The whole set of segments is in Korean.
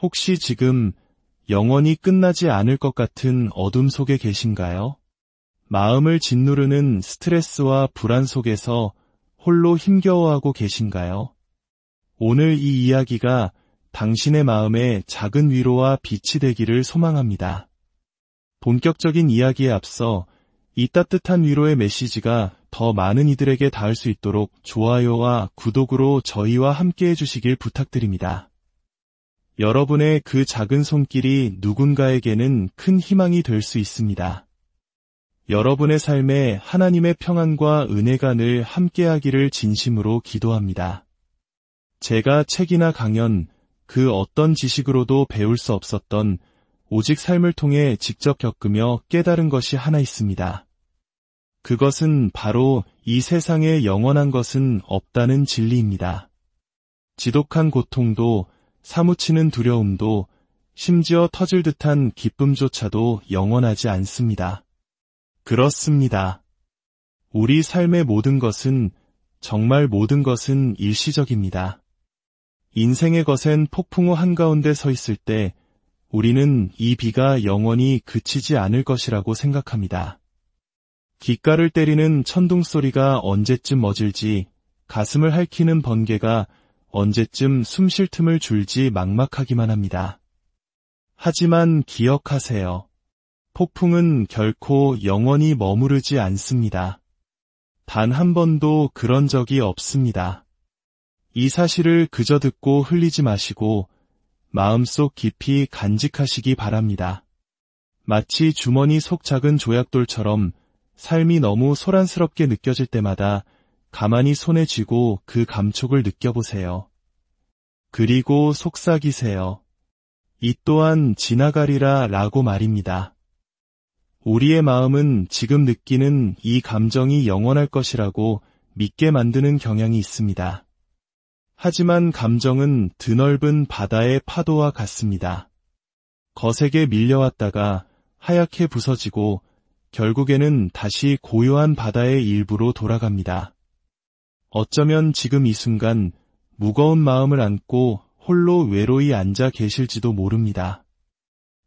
혹시 지금 영원히 끝나지 않을 것 같은 어둠 속에 계신가요? 마음을 짓누르는 스트레스와 불안 속에서 홀로 힘겨워하고 계신가요? 오늘 이 이야기가 당신의 마음에 작은 위로와 빛이 되기를 소망합니다. 본격적인 이야기에 앞서 이 따뜻한 위로의 메시지가 더 많은 이들에게 닿을 수 있도록 좋아요와 구독으로 저희와 함께 해주시길 부탁드립니다. 여러분의 그 작은 손길이 누군가에게는 큰 희망이 될 수 있습니다. 여러분의 삶에 하나님의 평안과 은혜가 늘 함께하기를 진심으로 기도합니다. 제가 책이나 강연, 그 어떤 지식으로도 배울 수 없었던 오직 삶을 통해 직접 겪으며 깨달은 것이 하나 있습니다. 그것은 바로 이 세상에 영원한 것은 없다는 진리입니다. 지독한 고통도 사무치는 두려움도 심지어 터질 듯한 기쁨조차도 영원하지 않습니다. 그렇습니다. 우리 삶의 모든 것은, 정말 모든 것은 일시적입니다. 인생의 거센 폭풍우 한가운데 서 있을 때 우리는 이 비가 영원히 그치지 않을 것이라고 생각합니다. 귓가를 때리는 천둥 소리가 언제쯤 멎을지, 가슴을 핥히는 번개가 언제쯤 숨 쉴 틈을 줄지 막막하기만 합니다. 하지만 기억하세요. 폭풍은 결코 영원히 머무르지 않습니다. 단 한 번도 그런 적이 없습니다. 이 사실을 그저 듣고 흘리지 마시고 마음속 깊이 간직하시기 바랍니다. 마치 주머니 속 작은 조약돌처럼 삶이 너무 소란스럽게 느껴질 때마다 가만히 손에 쥐고 그 감촉을 느껴보세요. 그리고 속삭이세요. 이 또한 지나가리라 라고 말입니다. 우리의 마음은 지금 느끼는 이 감정이 영원할 것이라고 믿게 만드는 경향이 있습니다. 하지만 감정은 드넓은 바다의 파도와 같습니다. 거세게 밀려왔다가 하얗게 부서지고 결국에는 다시 고요한 바다의 일부로 돌아갑니다. 어쩌면 지금 이 순간 무거운 마음을 안고 홀로 외로이 앉아 계실지도 모릅니다.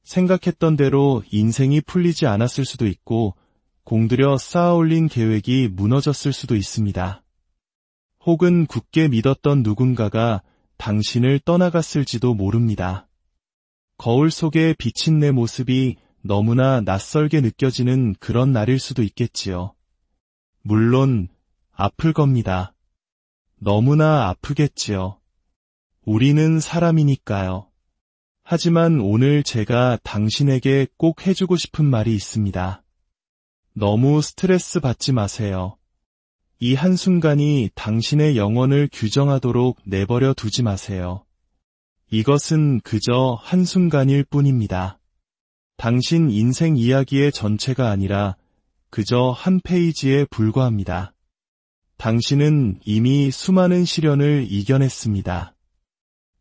생각했던 대로 인생이 풀리지 않았을 수도 있고 공들여 쌓아올린 계획이 무너졌을 수도 있습니다. 혹은 굳게 믿었던 누군가가 당신을 떠나갔을지도 모릅니다. 거울 속에 비친 내 모습이 너무나 낯설게 느껴지는 그런 날일 수도 있겠지요. 물론 아플 겁니다. 너무나 아프겠지요. 우리는 사람이니까요. 하지만 오늘 제가 당신에게 꼭 해주고 싶은 말이 있습니다. 너무 스트레스 받지 마세요. 이 한순간이 당신의 영혼을 규정하도록 내버려 두지 마세요. 이것은 그저 한순간일 뿐입니다. 당신 인생 이야기의 전체가 아니라 그저 한 페이지에 불과합니다. 당신은 이미 수많은 시련을 이겨냈습니다.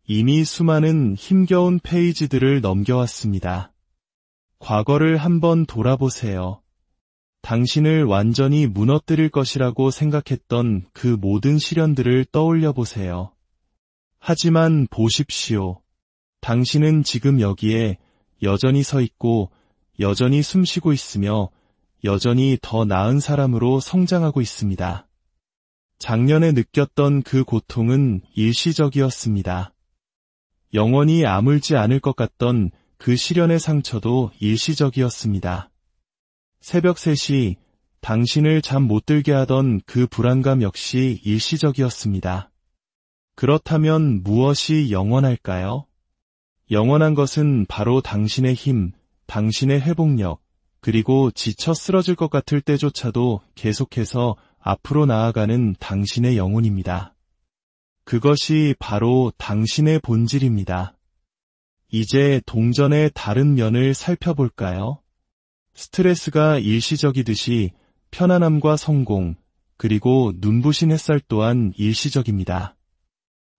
이미 수많은 힘겨운 페이지들을 넘겨왔습니다. 과거를 한번 돌아보세요. 당신을 완전히 무너뜨릴 것이라고 생각했던 그 모든 시련들을 떠올려 보세요. 하지만 보십시오. 당신은 지금 여기에 여전히 서 있고 여전히 숨쉬고 있으며 여전히 더 나은 사람으로 성장하고 있습니다. 작년에 느꼈던 그 고통은 일시적이었습니다. 영원히 아물지 않을 것 같던 그 시련의 상처도 일시적이었습니다. 새벽 3시 당신을 잠 못 들게 하던 그 불안감 역시 일시적이었습니다. 그렇다면 무엇이 영원할까요? 영원한 것은 바로 당신의 힘, 당신의 회복력, 그리고 지쳐 쓰러질 것 같을 때조차도 계속해서 앞으로 나아가는 당신의 영혼입니다. 그것이 바로 당신의 본질입니다. 이제 동전의 다른 면을 살펴볼까요? 스트레스가 일시적이듯이 편안함과 성공, 그리고 눈부신 햇살 또한 일시적입니다.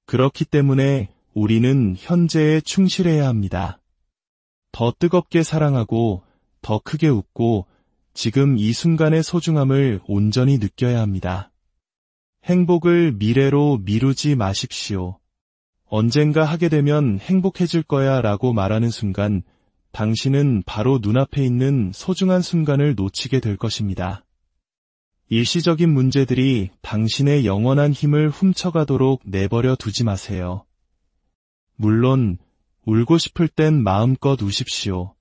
그렇기 때문에 우리는 현재에 충실해야 합니다. 더 뜨겁게 사랑하고 더 크게 웃고 지금 이 순간의 소중함을 온전히 느껴야 합니다. 행복을 미래로 미루지 마십시오. 언젠가 하게 되면 행복해질 거야 라고 말하는 순간 당신은 바로 눈앞에 있는 소중한 순간을 놓치게 될 것입니다. 일시적인 문제들이 당신의 영원한 힘을 훔쳐가도록 내버려 두지 마세요. 물론 울고 싶을 땐 마음껏 우십시오.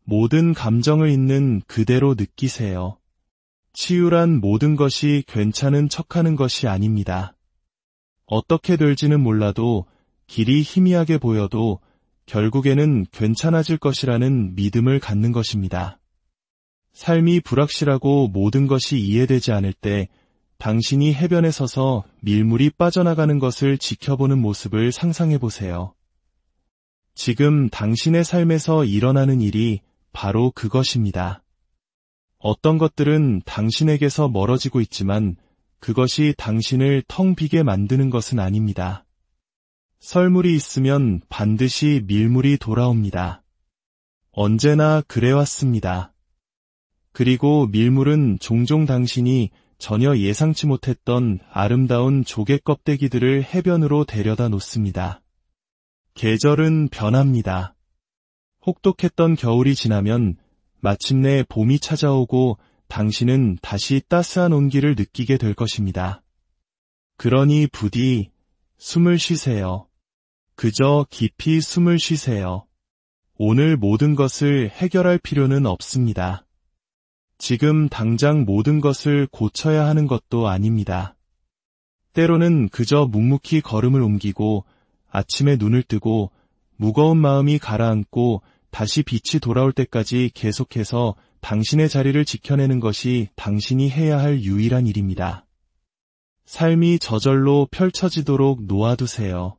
모든 감정을 있는 그대로 느끼세요. 치유란 모든 것이 괜찮은 척하는 것이 아닙니다. 어떻게 될지는 몰라도 길이 희미하게 보여도 결국에는 괜찮아질 것이라는 믿음을 갖는 것입니다. 삶이 불확실하고 모든 것이 이해되지 않을 때 당신이 해변에 서서 밀물이 빠져나가는 것을 지켜보는 모습을 상상해 보세요. 지금 당신의 삶에서 일어나는 일이 바로 그것입니다. 어떤 것들은 당신에게서 멀어지고 있지만 그것이 당신을 텅 비게 만드는 것은 아닙니다. 썰물이 있으면 반드시 밀물이 돌아옵니다. 언제나 그래왔습니다. 그리고 밀물은 종종 당신이 전혀 예상치 못했던 아름다운 조개 껍데기들을 해변으로 데려다 놓습니다. 계절은 변합니다. 혹독했던 겨울이 지나면 마침내 봄이 찾아오고 당신은 다시 따스한 온기를 느끼게 될 것입니다. 그러니 부디 숨을 쉬세요. 그저 깊이 숨을 쉬세요. 오늘 모든 것을 해결할 필요는 없습니다. 지금 당장 모든 것을 고쳐야 하는 것도 아닙니다. 때로는 그저 묵묵히 걸음을 옮기고 아침에 눈을 뜨고 무거운 마음이 가라앉고 다시 빛이 돌아올 때까지 계속해서 당신의 자리를 지켜내는 것이 당신이 해야 할 유일한 일입니다. 삶이 저절로 펼쳐지도록 놓아두세요.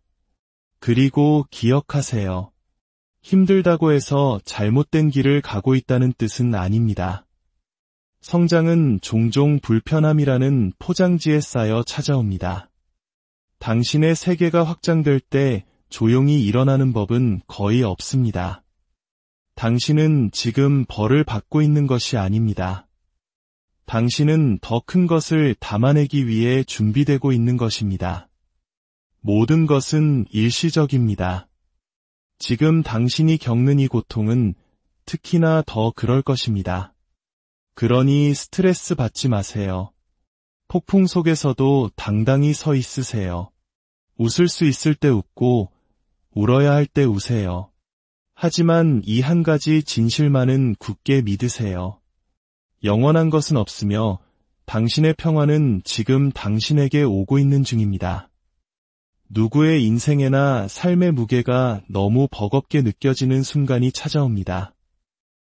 그리고 기억하세요. 힘들다고 해서 잘못된 길을 가고 있다는 뜻은 아닙니다. 성장은 종종 불편함이라는 포장지에 쌓여 찾아옵니다. 당신의 세계가 확장될 때 조용히 일어나는 법은 거의 없습니다. 당신은 지금 벌을 받고 있는 것이 아닙니다. 당신은 더 큰 것을 담아내기 위해 준비되고 있는 것입니다. 모든 것은 일시적입니다. 지금 당신이 겪는 이 고통은 특히나 더 그럴 것입니다. 그러니 스트레스 받지 마세요. 폭풍 속에서도 당당히 서 있으세요. 웃을 수 있을 때 웃고 울어야 할 때 우세요. 하지만 이 한 가지 진실만은 굳게 믿으세요. 영원한 것은 없으며 당신의 평화는 지금 당신에게 오고 있는 중입니다. 누구의 인생에나 삶의 무게가 너무 버겁게 느껴지는 순간이 찾아옵니다.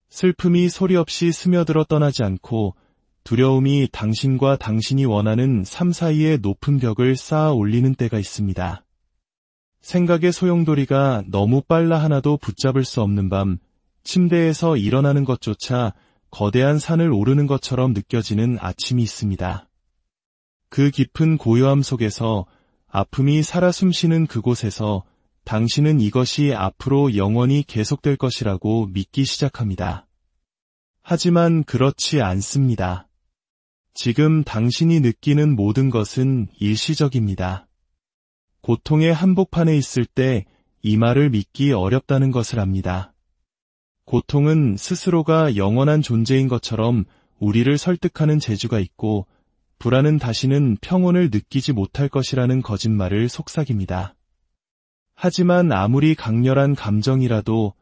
슬픔이 소리 없이 스며들어 떠나지 않고 두려움이 당신과 당신이 원하는 삶 사이에 높은 벽을 쌓아 올리는 때가 있습니다. 생각의 소용돌이가 너무 빨라 하나도 붙잡을 수 없는 밤, 침대에서 일어나는 것조차 거대한 산을 오르는 것처럼 느껴지는 아침이 있습니다. 그 깊은 고요함 속에서 아픔이 살아 숨쉬는 그곳에서 당신은 이것이 앞으로 영원히 계속될 것이라고 믿기 시작합니다. 하지만 그렇지 않습니다. 지금 당신이 느끼는 모든 것은 일시적입니다. 고통의 한복판에 있을 때 이 말을 믿기 어렵다는 것을 압니다. 고통은 스스로가 영원한 존재인 것처럼 우리를 설득하는 재주가 있고 불안은 다시는 평온을 느끼지 못할 것이라는 거짓말을 속삭입니다. 하지만 아무리 강렬한 감정이라도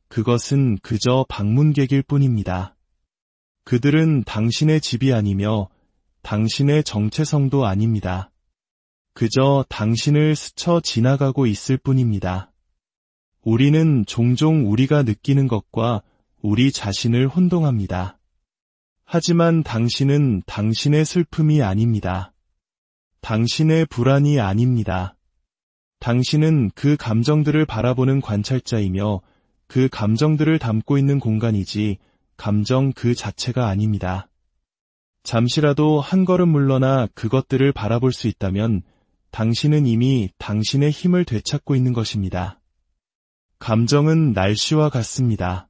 그것은 그저 방문객일 뿐입니다. 그들은 당신의 집이 아니며 당신의 정체성도 아닙니다. 그저 당신을 스쳐 지나가고 있을 뿐입니다. 우리는 종종 우리가 느끼는 것과 우리 자신을 혼동합니다. 하지만 당신은 당신의 슬픔이 아닙니다. 당신의 불안이 아닙니다. 당신은 그 감정들을 바라보는 관찰자이며 그 감정들을 담고 있는 공간이지 감정 그 자체가 아닙니다. 잠시라도 한 걸음 물러나 그것들을 바라볼 수 있다면 당신은 이미 당신의 힘을 되찾고 있는 것입니다. 감정은 날씨와 같습니다.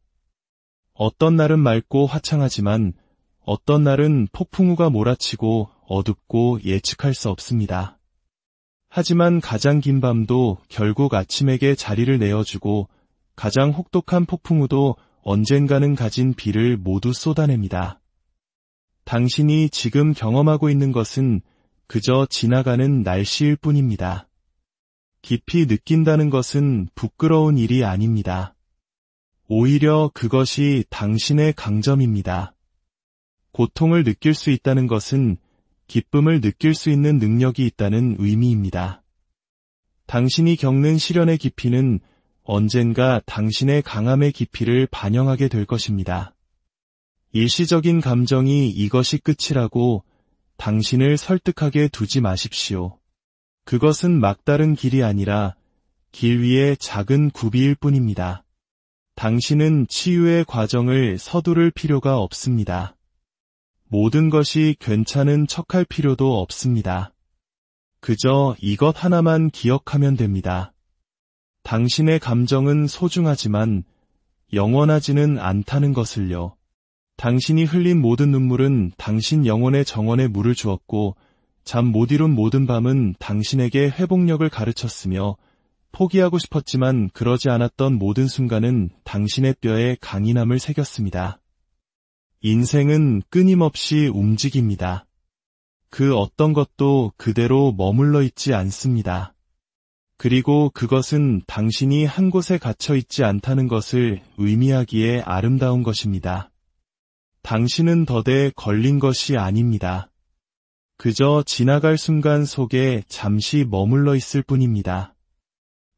어떤 날은 맑고 화창하지만 어떤 날은 폭풍우가 몰아치고 어둡고 예측할 수 없습니다. 하지만 가장 긴 밤도 결국 아침에게 자리를 내어주고 가장 혹독한 폭풍우도 언젠가는 가진 비를 모두 쏟아냅니다. 당신이 지금 경험하고 있는 것은 그저 지나가는 날씨일 뿐입니다. 깊이 느낀다는 것은 부끄러운 일이 아닙니다. 오히려 그것이 당신의 강점입니다. 고통을 느낄 수 있다는 것은 기쁨을 느낄 수 있는 능력이 있다는 의미입니다. 당신이 겪는 시련의 깊이는 언젠가 당신의 강함의 깊이를 반영하게 될 것입니다. 일시적인 감정이 이것이 끝이라고 당신을 설득하게 두지 마십시오. 그것은 막다른 길이 아니라 길 위의 작은 구비일 뿐입니다. 당신은 치유의 과정을 서두를 필요가 없습니다. 모든 것이 괜찮은 척할 필요도 없습니다. 그저 이것 하나만 기억하면 됩니다. 당신의 감정은 소중하지만 영원하지는 않다는 것을요. 당신이 흘린 모든 눈물은 당신 영혼의 정원에 물을 주었고 잠 못 이룬 모든 밤은 당신에게 회복력을 가르쳤으며 포기하고 싶었지만 그러지 않았던 모든 순간은 당신의 뼈에 강인함을 새겼습니다. 인생은 끊임없이 움직입니다. 그 어떤 것도 그대로 머물러 있지 않습니다. 그리고 그것은 당신이 한 곳에 갇혀 있지 않다는 것을 의미하기에 아름다운 것입니다. 당신은 덫에 걸린 것이 아닙니다. 그저 지나갈 순간 속에 잠시 머물러 있을 뿐입니다.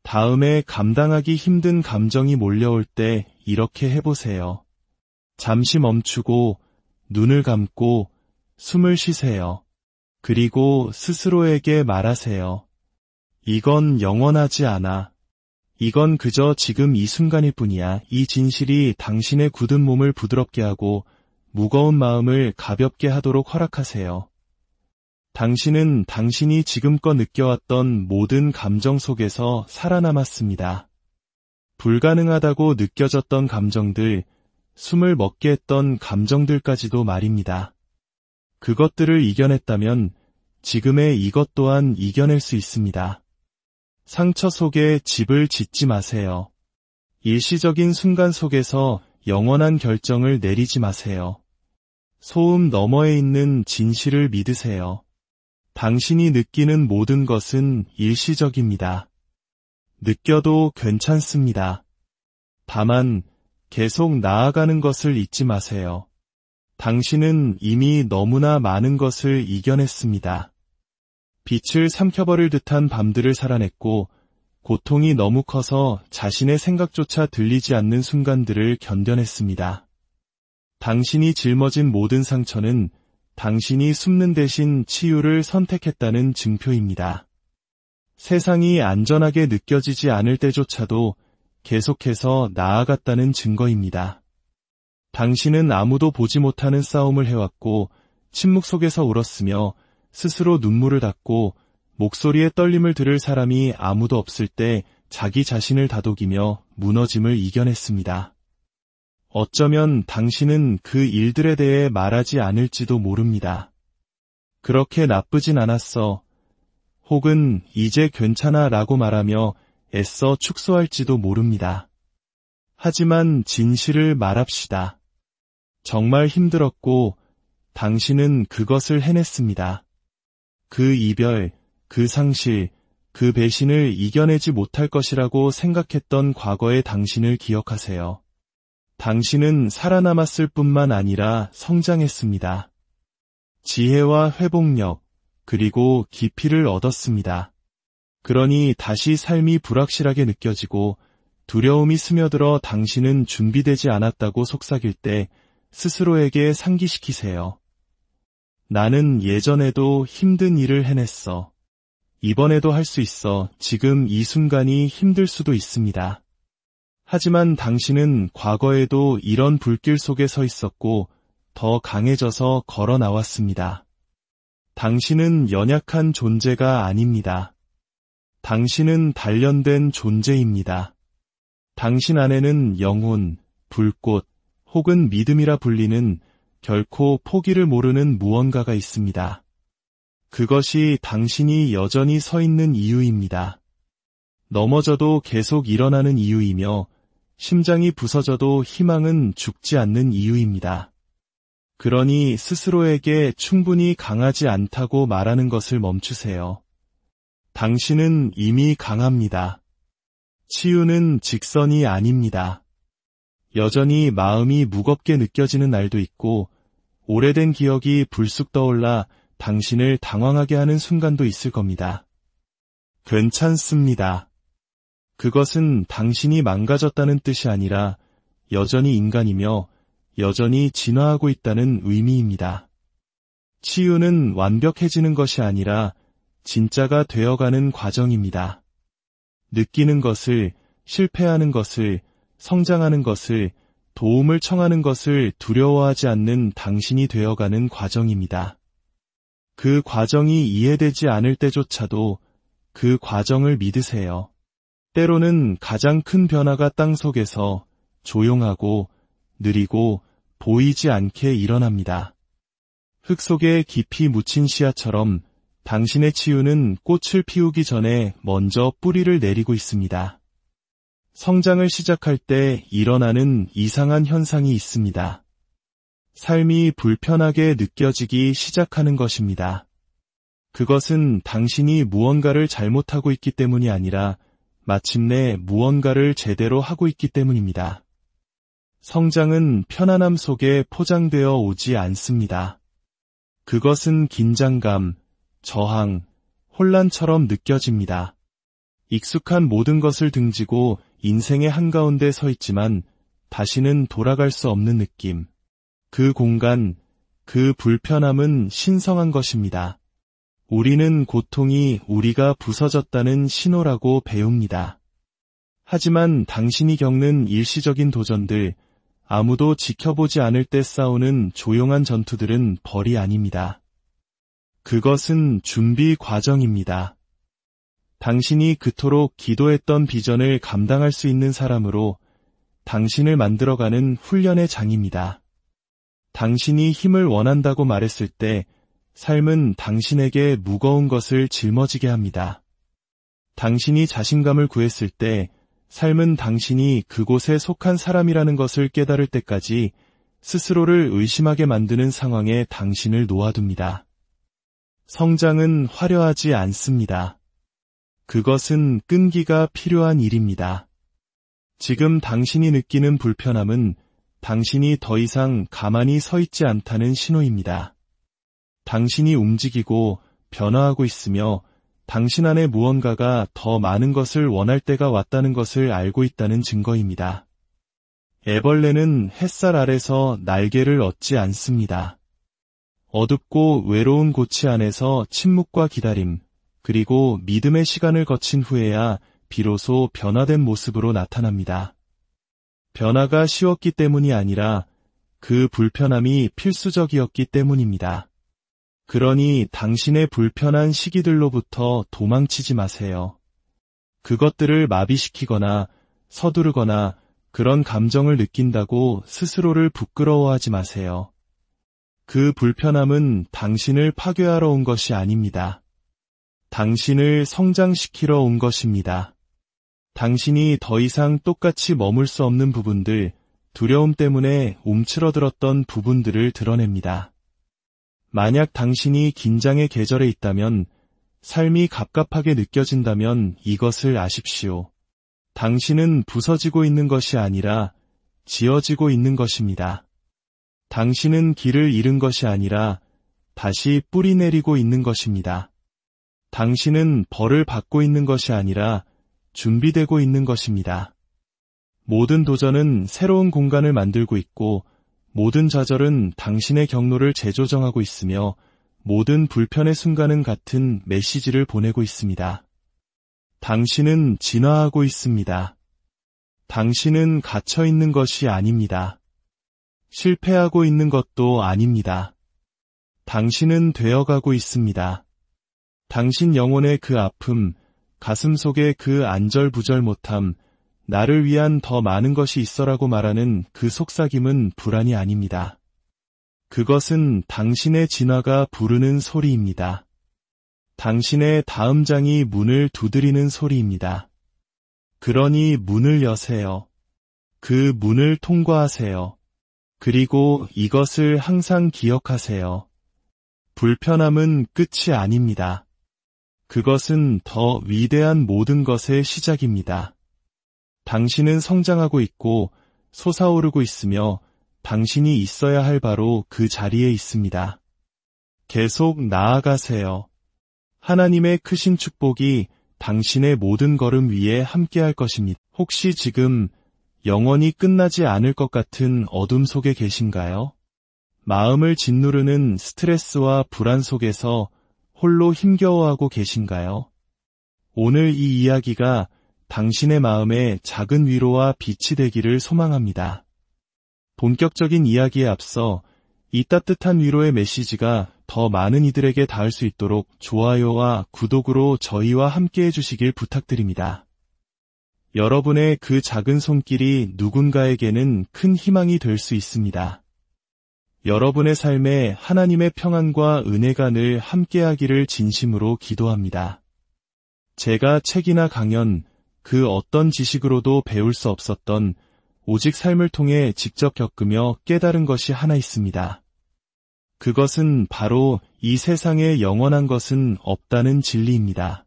다음에 감당하기 힘든 감정이 몰려올 때 이렇게 해보세요. 잠시 멈추고 눈을 감고 숨을 쉬세요. 그리고 스스로에게 말하세요. 이건 영원하지 않아. 이건 그저 지금 이 순간일 뿐이야. 이 진실이 당신의 굳은 몸을 부드럽게 하고 무거운 마음을 가볍게 하도록 허락하세요. 당신은 당신이 지금껏 느껴왔던 모든 감정 속에서 살아남았습니다. 불가능하다고 느껴졌던 감정들, 숨을 먹게 했던 감정들까지도 말입니다. 그것들을 이겨냈다면 지금의 이것 또한 이겨낼 수 있습니다. 상처 속에 집을 짓지 마세요. 일시적인 순간 속에서 영원한 결정을 내리지 마세요. 소음 너머에 있는 진실을 믿으세요. 당신이 느끼는 모든 것은 일시적입니다. 느껴도 괜찮습니다. 다만 계속 나아가는 것을 잊지 마세요. 당신은 이미 너무나 많은 것을 이겨냈습니다. 빛을 삼켜버릴 듯한 밤들을 살아냈고 고통이 너무 커서 자신의 생각조차 들리지 않는 순간들을 견뎌냈습니다. 당신이 짊어진 모든 상처는 당신이 숨는 대신 치유를 선택했다는 증표입니다. 세상이 안전하게 느껴지지 않을 때조차도 계속해서 나아갔다는 증거입니다. 당신은 아무도 보지 못하는 싸움을 해왔고 침묵 속에서 울었으며 스스로 눈물을 닦고 목소리의 떨림을 들을 사람이 아무도 없을 때 자기 자신을 다독이며 무너짐을 이겨냈습니다. 어쩌면 당신은 그 일들에 대해 말하지 않을지도 모릅니다. 그렇게 나쁘진 않았어. 혹은 이제 괜찮아 라고 말하며 애써 축소할지도 모릅니다. 하지만 진실을 말합시다. 정말 힘들었고 당신은 그것을 해냈습니다. 그 이별, 그 상실, 그 배신을 이겨내지 못할 것이라고 생각했던 과거의 당신을 기억하세요. 당신은 살아남았을 뿐만 아니라 성장했습니다. 지혜와 회복력, 그리고 깊이를 얻었습니다. 그러니 다시 삶이 불확실하게 느껴지고 두려움이 스며들어 당신은 준비되지 않았다고 속삭일 때 스스로에게 상기시키세요. 나는 예전에도 힘든 일을 해냈어. 이번에도 할 수 있어. 지금 이 순간이 힘들 수도 있습니다. 하지만 당신은 과거에도 이런 불길 속에 서 있었고 더 강해져서 걸어 나왔습니다. 당신은 연약한 존재가 아닙니다. 당신은 단련된 존재입니다. 당신 안에는 영혼, 불꽃, 혹은 믿음이라 불리는 결코 포기를 모르는 무언가가 있습니다. 그것이 당신이 여전히 서 있는 이유입니다. 넘어져도 계속 일어나는 이유이며 심장이 부서져도 희망은 죽지 않는 이유입니다. 그러니 스스로에게 충분히 강하지 않다고 말하는 것을 멈추세요. 당신은 이미 강합니다. 치유는 직선이 아닙니다. 여전히 마음이 무겁게 느껴지는 날도 있고 오래된 기억이 불쑥 떠올라 당신을 당황하게 하는 순간도 있을 겁니다. 괜찮습니다. 그것은 당신이 망가졌다는 뜻이 아니라 여전히 인간이며 여전히 진화하고 있다는 의미입니다. 치유는 완벽해지는 것이 아니라 진짜가 되어가는 과정입니다. 느끼는 것을, 실패하는 것을, 성장하는 것을, 도움을 청하는 것을 두려워하지 않는 당신이 되어가는 과정입니다. 그 과정이 이해되지 않을 때조차도 그 과정을 믿으세요. 때로는 가장 큰 변화가 땅속에서 조용하고 느리고 보이지 않게 일어납니다. 흙 속에 깊이 묻힌 씨앗처럼 당신의 치유는 꽃을 피우기 전에 먼저 뿌리를 내리고 있습니다. 성장을 시작할 때 일어나는 이상한 현상이 있습니다. 삶이 불편하게 느껴지기 시작하는 것입니다. 그것은 당신이 무언가를 잘못하고 있기 때문이 아니라 마침내 무언가를 제대로 하고 있기 때문입니다. 성장은 편안함 속에 포장되어 오지 않습니다. 그것은 긴장감, 저항, 혼란처럼 느껴집니다. 익숙한 모든 것을 등지고 인생의 한가운데 서 있지만 다시는 돌아갈 수 없는 느낌. 그 공간, 그 불편함은 신성한 것입니다. 우리는 고통이 우리가 부서졌다는 신호라고 배웁니다. 하지만 당신이 겪는 일시적인 도전들, 아무도 지켜보지 않을 때 싸우는 조용한 전투들은 벌이 아닙니다. 그것은 준비 과정입니다. 당신이 그토록 기도했던 비전을 감당할 수 있는 사람으로 당신을 만들어가는 훈련의 장입니다. 당신이 힘을 원한다고 말했을 때 삶은 당신에게 무거운 것을 짊어지게 합니다. 당신이 자신감을 구했을 때 삶은 당신이 그곳에 속한 사람이라는 것을 깨달을 때까지 스스로를 의심하게 만드는 상황에 당신을 놓아둡니다. 성장은 화려하지 않습니다. 그것은 끈기가 필요한 일입니다. 지금 당신이 느끼는 불편함은 당신이 더 이상 가만히 서 있지 않다는 신호입니다. 당신이 움직이고 변화하고 있으며 당신 안에 무언가가 더 많은 것을 원할 때가 왔다는 것을 알고 있다는 증거입니다. 애벌레는 햇살 아래서 날개를 얻지 않습니다. 어둡고 외로운 고치 안에서 침묵과 기다림, 그리고 믿음의 시간을 거친 후에야 비로소 변화된 모습으로 나타납니다. 변화가 쉬웠기 때문이 아니라 그 불편함이 필수적이었기 때문입니다. 그러니 당신의 불편한 시기들로부터 도망치지 마세요. 그것들을 마비시키거나 서두르거나 그런 감정을 느낀다고 스스로를 부끄러워하지 마세요. 그 불편함은 당신을 파괴하러 온 것이 아닙니다. 당신을 성장시키러 온 것입니다. 당신이 더 이상 똑같이 머물 수 없는 부분들, 두려움 때문에 움츠러들었던 부분들을 드러냅니다. 만약 당신이 긴장의 계절에 있다면, 삶이 갑갑하게 느껴진다면 이것을 아십시오. 당신은 부서지고 있는 것이 아니라 지어지고 있는 것입니다. 당신은 길을 잃은 것이 아니라 다시 뿌리 내리고 있는 것입니다. 당신은 벌을 받고 있는 것이 아니라 준비되고 있는 것입니다. 모든 도전은 새로운 공간을 만들고 있고 모든 좌절은 당신의 경로를 재조정하고 있으며 모든 불편의 순간은 같은 메시지를 보내고 있습니다. 당신은 진화하고 있습니다. 당신은 갇혀 있는 것이 아닙니다. 실패하고 있는 것도 아닙니다. 당신은 되어가고 있습니다. 당신 영혼의 그 아픔, 가슴 속의 그 안절부절 못함, 나를 위한 더 많은 것이 있어라고 말하는 그 속삭임은 불안이 아닙니다. 그것은 당신의 진화가 부르는 소리입니다. 당신의 다음 장이 문을 두드리는 소리입니다. 그러니 문을 여세요. 그 문을 통과하세요. 그리고 이것을 항상 기억하세요. 불편함은 끝이 아닙니다. 그것은 더 위대한 모든 것의 시작입니다. 당신은 성장하고 있고 솟아오르고 있으며 당신이 있어야 할 바로 그 자리에 있습니다. 계속 나아가세요. 하나님의 크신 축복이 당신의 모든 걸음 위에 함께할 것입니다. 혹시 지금 영원히 끝나지 않을 것 같은 어둠 속에 계신가요? 마음을 짓누르는 스트레스와 불안 속에서 홀로 힘겨워하고 계신가요? 오늘 이 이야기가 당신의 마음에 작은 위로와 빛이 되기를 소망합니다. 본격적인 이야기에 앞서 이 따뜻한 위로의 메시지가 더 많은 이들에게 닿을 수 있도록 좋아요와 구독으로 저희와 함께 해주시길 부탁드립니다. 여러분의 그 작은 손길이 누군가에게는 큰 희망이 될 수 있습니다. 여러분의 삶에 하나님의 평안과 은혜가 늘 함께하기를 진심으로 기도합니다. 제가 책이나 강연, 그 어떤 지식으로도 배울 수 없었던 오직 삶을 통해 직접 겪으며 깨달은 것이 하나 있습니다. 그것은 바로 이 세상에 영원한 것은 없다는 진리입니다.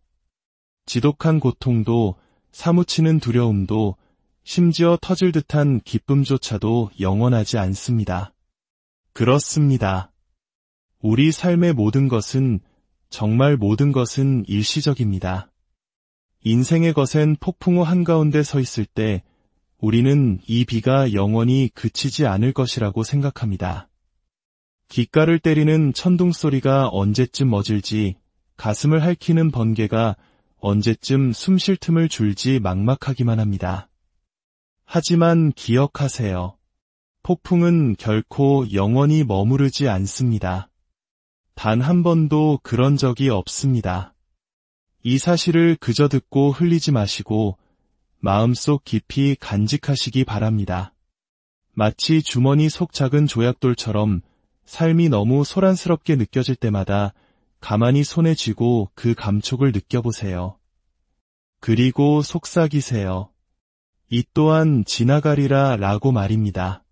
지독한 고통도 사무치는 두려움도 심지어 터질 듯한 기쁨조차도 영원하지 않습니다. 그렇습니다. 우리 삶의 모든 것은, 정말 모든 것은 일시적입니다. 인생의 거센 폭풍우 한가운데 서 있을 때 우리는 이 비가 영원히 그치지 않을 것이라고 생각합니다. 귓가를 때리는 천둥 소리가 언제쯤 멎을지, 가슴을 핥히는 번개가 언제쯤 숨 쉴 틈을 줄지 막막하기만 합니다. 하지만 기억하세요. 폭풍은 결코 영원히 머무르지 않습니다. 단 한 번도 그런 적이 없습니다. 이 사실을 그저 듣고 흘리지 마시고 마음속 깊이 간직하시기 바랍니다. 마치 주머니 속 작은 조약돌처럼 삶이 너무 소란스럽게 느껴질 때마다 가만히 손에 쥐고 그 감촉을 느껴보세요. 그리고 속삭이세요. 이 또한 지나가리라 라고 말입니다.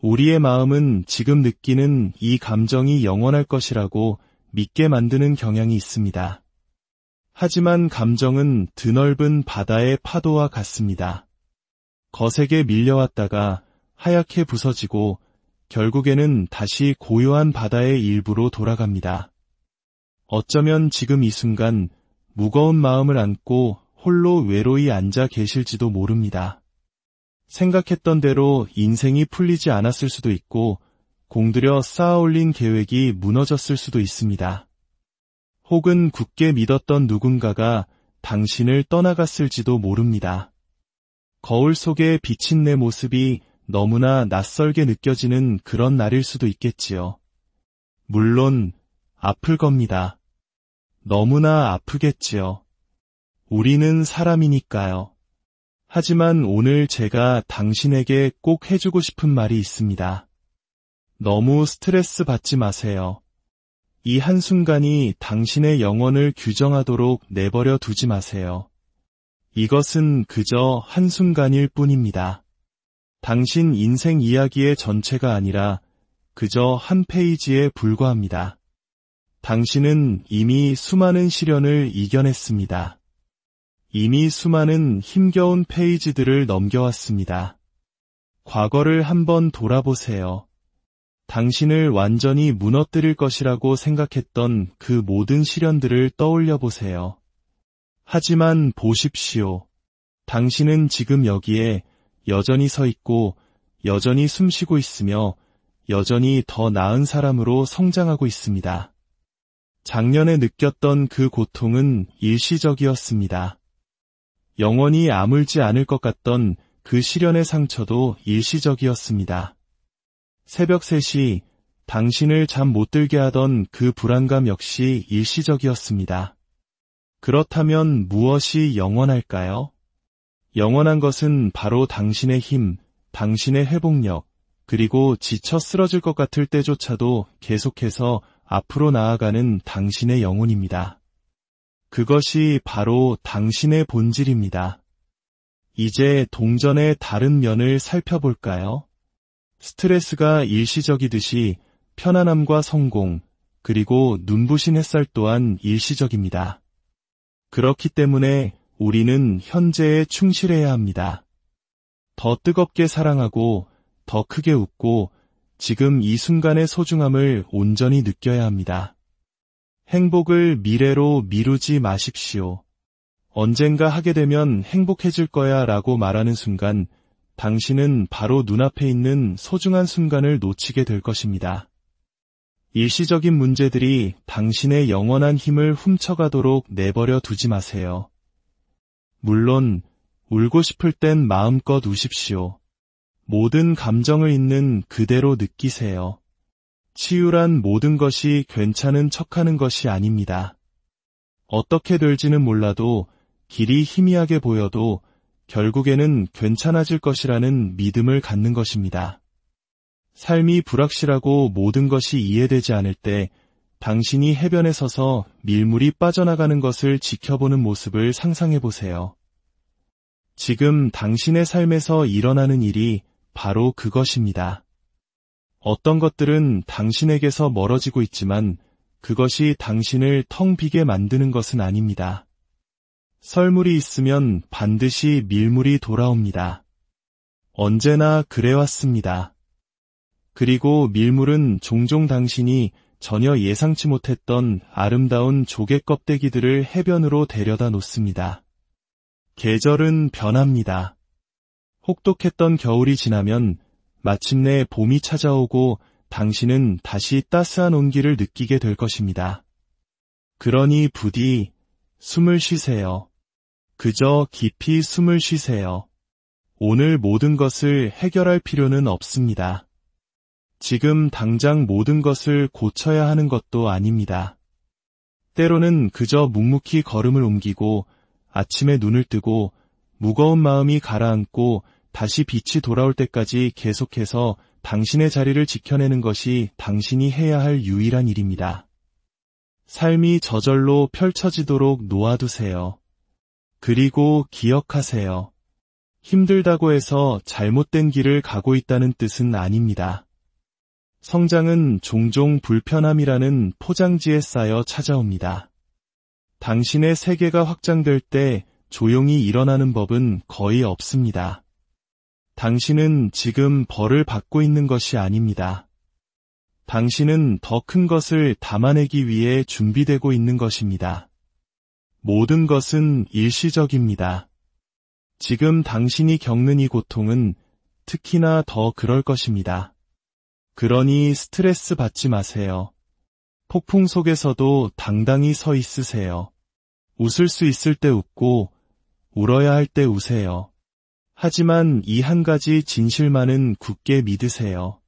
우리의 마음은 지금 느끼는 이 감정이 영원할 것이라고 믿게 만드는 경향이 있습니다. 하지만 감정은 드넓은 바다의 파도와 같습니다. 거세게 밀려왔다가 하얗게 부서지고 결국에는 다시 고요한 바다의 일부로 돌아갑니다. 어쩌면 지금 이 순간 무거운 마음을 안고 홀로 외로이 앉아 계실지도 모릅니다. 생각했던 대로 인생이 풀리지 않았을 수도 있고 공들여 쌓아올린 계획이 무너졌을 수도 있습니다. 혹은 굳게 믿었던 누군가가 당신을 떠나갔을지도 모릅니다. 거울 속에 비친 내 모습이 너무나 낯설게 느껴지는 그런 날일 수도 있겠지요. 물론 아플 겁니다. 너무나 아프겠지요. 우리는 사람이니까요. 하지만 오늘 제가 당신에게 꼭 해주고 싶은 말이 있습니다. 너무 스트레스 받지 마세요. 이 한순간이 당신의 영혼을 규정하도록 내버려 두지 마세요. 이것은 그저 한순간일 뿐입니다. 당신 인생 이야기의 전체가 아니라 그저 한 페이지에 불과합니다. 당신은 이미 수많은 시련을 이겨냈습니다. 이미 수많은 힘겨운 페이지들을 넘겨왔습니다. 과거를 한번 돌아보세요. 당신을 완전히 무너뜨릴 것이라고 생각했던 그 모든 시련들을 떠올려 보세요. 하지만 보십시오. 당신은 지금 여기에 여전히 서 있고 여전히 숨쉬고 있으며 여전히 더 나은 사람으로 성장하고 있습니다. 작년에 느꼈던 그 고통은 일시적이었습니다. 영원히 아물지 않을 것 같던 그 시련의 상처도 일시적이었습니다. 새벽 3시 당신을 잠 못 들게 하던 그 불안감 역시 일시적이었습니다. 그렇다면 무엇이 영원할까요? 영원한 것은 바로 당신의 힘, 당신의 회복력, 그리고 지쳐 쓰러질 것 같을 때조차도 계속해서 앞으로 나아가는 당신의 영혼입니다. 그것이 바로 당신의 본질입니다. 이제 동전의 다른 면을 살펴볼까요? 스트레스가 일시적이듯이 편안함과 성공, 그리고 눈부신 햇살 또한 일시적입니다. 그렇기 때문에 우리는 현재에 충실해야 합니다. 더 뜨겁게 사랑하고 더 크게 웃고 지금 이 순간의 소중함을 온전히 느껴야 합니다. 행복을 미래로 미루지 마십시오. 언젠가 하게 되면 행복해질 거야 라고 말하는 순간 당신은 바로 눈앞에 있는 소중한 순간을 놓치게 될 것입니다. 일시적인 문제들이 당신의 영원한 힘을 훔쳐가도록 내버려 두지 마세요. 물론 울고 싶을 땐 마음껏 우십시오. 모든 감정을 있는 그대로 느끼세요. 치유란 모든 것이 괜찮은 척하는 것이 아닙니다. 어떻게 될지는 몰라도 길이 희미하게 보여도 결국에는 괜찮아질 것이라는 믿음을 갖는 것입니다. 삶이 불확실하고 모든 것이 이해되지 않을 때 당신이 해변에 서서 밀물이 빠져나가는 것을 지켜보는 모습을 상상해 보세요. 지금 당신의 삶에서 일어나는 일이 바로 그것입니다. 어떤 것들은 당신에게서 멀어지고 있지만 그것이 당신을 텅 비게 만드는 것은 아닙니다. 썰물이 있으면 반드시 밀물이 돌아옵니다. 언제나 그래왔습니다. 그리고 밀물은 종종 당신이 전혀 예상치 못했던 아름다운 조개 껍데기들을 해변으로 데려다 놓습니다. 계절은 변합니다. 혹독했던 겨울이 지나면 마침내 봄이 찾아오고 당신은 다시 따스한 온기를 느끼게 될 것입니다. 그러니 부디 숨을 쉬세요. 그저 깊이 숨을 쉬세요. 오늘 모든 것을 해결할 필요는 없습니다. 지금 당장 모든 것을 고쳐야 하는 것도 아닙니다. 때로는 그저 묵묵히 걸음을 옮기고 아침에 눈을 뜨고 무거운 마음이 가라앉고 다시 빛이 돌아올 때까지 계속해서 당신의 자리를 지켜내는 것이 당신이 해야 할 유일한 일입니다. 삶이 저절로 펼쳐지도록 놓아두세요. 그리고 기억하세요. 힘들다고 해서 잘못된 길을 가고 있다는 뜻은 아닙니다. 성장은 종종 불편함이라는 포장지에 쌓여 찾아옵니다. 당신의 세계가 확장될 때 조용히 일어나는 법은 거의 없습니다. 당신은 지금 벌을 받고 있는 것이 아닙니다. 당신은 더 큰 것을 담아내기 위해 준비되고 있는 것입니다. 모든 것은 일시적입니다. 지금 당신이 겪는 이 고통은 특히나 더 그럴 것입니다. 그러니 스트레스 받지 마세요. 폭풍 속에서도 당당히 서 있으세요. 웃을 수 있을 때 웃고 울어야 할 때 우세요. 하지만 이 한 가지 진실만은 굳게 믿으세요.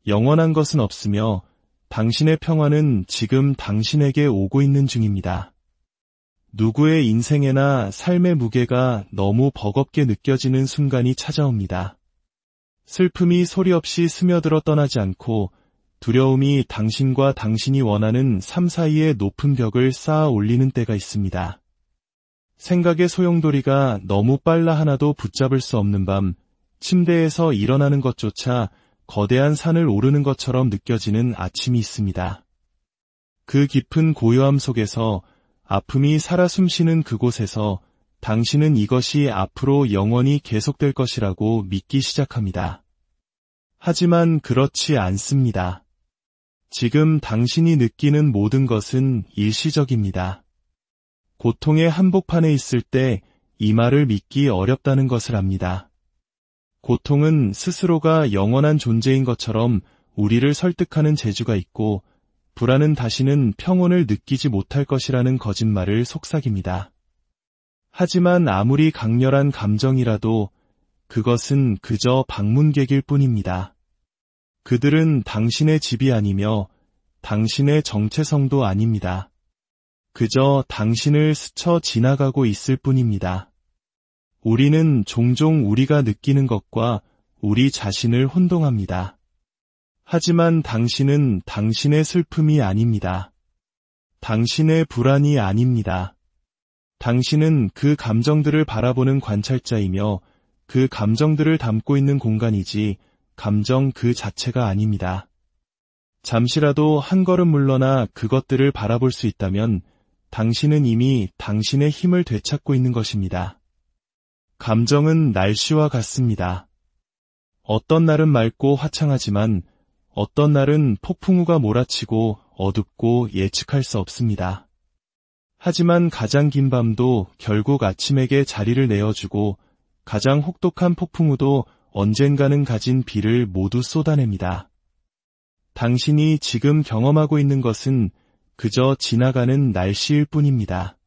영원한 것은 없으며 당신의 평화는 지금 당신에게 오고 있는 중입니다. 누구의 인생에나 삶의 무게가 너무 버겁게 느껴지는 순간이 찾아옵니다. 슬픔이 소리 없이 스며들어 떠나지 않고 두려움이 당신과 당신이 원하는 삶 사이에 높은 벽을 쌓아 올리는 때가 있습니다. 생각의 소용돌이가 너무 빨라 하나도 붙잡을 수 없는 밤, 침대에서 일어나는 것조차 거대한 산을 오르는 것처럼 느껴지는 아침이 있습니다. 그 깊은 고요함 속에서 아픔이 살아 숨쉬는 그곳에서 당신은 이것이 앞으로 영원히 계속될 것이라고 믿기 시작합니다. 하지만 그렇지 않습니다. 지금 당신이 느끼는 모든 것은 일시적입니다. 고통의 한복판에 있을 때 이 말을 믿기 어렵다는 것을 압니다. 고통은 스스로가 영원한 존재인 것처럼 우리를 설득하는 재주가 있고 불안은 다시는 평온을 느끼지 못할 것이라는 거짓말을 속삭입니다. 하지만 아무리 강렬한 감정이라도 그것은 그저 방문객일 뿐입니다. 그들은 당신의 집이 아니며 당신의 정체성도 아닙니다. 그저 당신을 스쳐 지나가고 있을 뿐입니다. 우리는 종종 우리가 느끼는 것과 우리 자신을 혼동합니다. 하지만 당신은 당신의 슬픔이 아닙니다. 당신의 불안이 아닙니다. 당신은 그 감정들을 바라보는 관찰자이며 그 감정들을 담고 있는 공간이지 감정 그 자체가 아닙니다. 잠시라도 한 걸음 물러나 그것들을 바라볼 수 있다면 당신은 이미 당신의 힘을 되찾고 있는 것입니다. 감정은 날씨와 같습니다. 어떤 날은 맑고 화창하지만 어떤 날은 폭풍우가 몰아치고 어둡고 예측할 수 없습니다. 하지만 가장 긴 밤도 결국 아침에게 자리를 내어주고 가장 혹독한 폭풍우도 언젠가는 가진 비를 모두 쏟아냅니다. 당신이 지금 경험하고 있는 것은 그저 지나가는 날씨일 뿐입니다.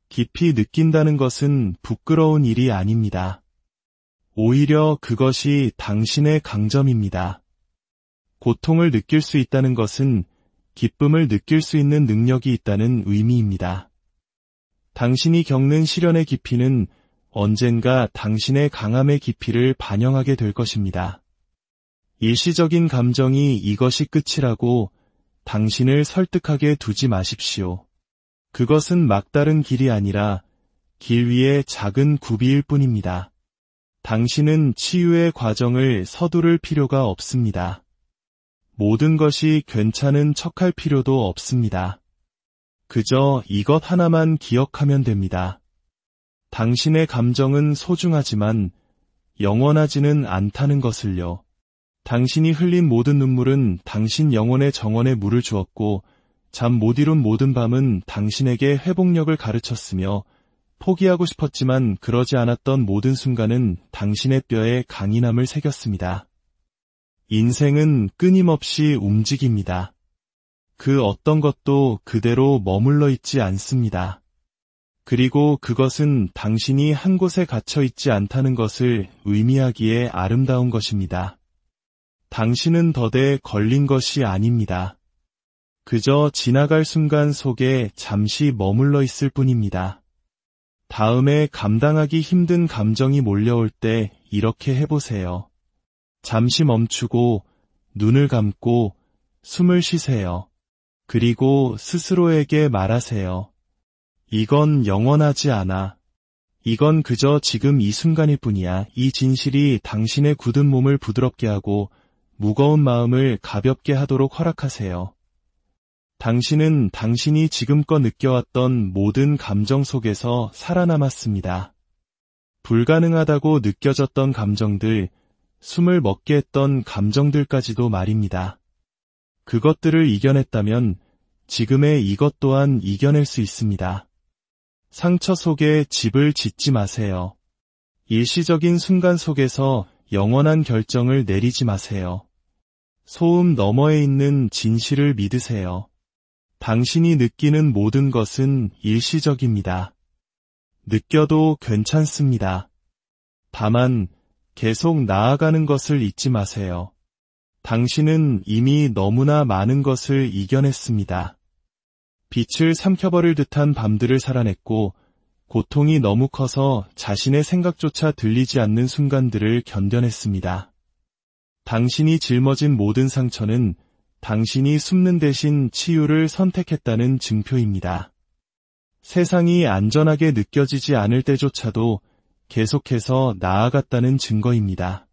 깊이 느낀다는 것은 부끄러운 일이 아닙니다. 오히려 그것이 당신의 강점입니다. 고통을 느낄 수 있다는 것은 기쁨을 느낄 수 있는 능력이 있다는 의미입니다. 당신이 겪는 시련의 깊이는 언젠가 당신의 강함의 깊이를 반영하게 될 것입니다. 일시적인 감정이 이것이 끝이라고 당신을 설득하게 두지 마십시오. 그것은 막다른 길이 아니라 길 위의 작은 굽이일 뿐입니다. 당신은 치유의 과정을 서두를 필요가 없습니다. 모든 것이 괜찮은 척할 필요도 없습니다. 그저 이것 하나만 기억하면 됩니다. 당신의 감정은 소중하지만 영원하지는 않다는 것을요. 당신이 흘린 모든 눈물은 당신 영혼의 정원에 물을 주었고 잠 못 이룬 모든 밤은 당신에게 회복력을 가르쳤으며 포기하고 싶었지만 그러지 않았던 모든 순간은 당신의 뼈에 강인함을 새겼습니다. 인생은 끊임없이 움직입니다. 그 어떤 것도 그대로 머물러 있지 않습니다. 그리고 그것은 당신이 한 곳에 갇혀 있지 않다는 것을 의미하기에 아름다운 것입니다. 당신은 덫에 걸린 것이 아닙니다. 그저 지나갈 순간 속에 잠시 머물러 있을 뿐입니다. 다음에 감당하기 힘든 감정이 몰려올 때 이렇게 해보세요. 잠시 멈추고 눈을 감고 숨을 쉬세요. 그리고 스스로에게 말하세요. 이건 영원하지 않아. 이건 그저 지금 이 순간일 뿐이야. 이 진실이 당신의 굳은 몸을 부드럽게 하고 무거운 마음을 가볍게 하도록 허락하세요. 당신은 당신이 지금껏 느껴왔던 모든 감정 속에서 살아남았습니다. 불가능하다고 느껴졌던 감정들, 숨을 먹게 했던 감정들까지도 말입니다. 그것들을 이겨냈다면 지금의 이것 또한 이겨낼 수 있습니다. 상처 속에 집을 짓지 마세요. 일시적인 순간 속에서 영원한 결정을 내리지 마세요. 소음 너머에 있는 진실을 믿으세요. 당신이 느끼는 모든 것은 일시적입니다. 느껴도 괜찮습니다. 다만 계속 나아가는 것을 잊지 마세요. 당신은 이미 너무나 많은 것을 이겨냈습니다. 빛을 삼켜버릴 듯한 밤들을 살아냈고 고통이 너무 커서 자신의 생각조차 들리지 않는 순간들을 견뎌냈습니다. 당신이 짊어진 모든 상처는 당신이 숨는 대신 치유를 선택했다는 증표입니다. 세상이 안전하게 느껴지지 않을 때조차도 계속해서 나아갔다는 증거입니다.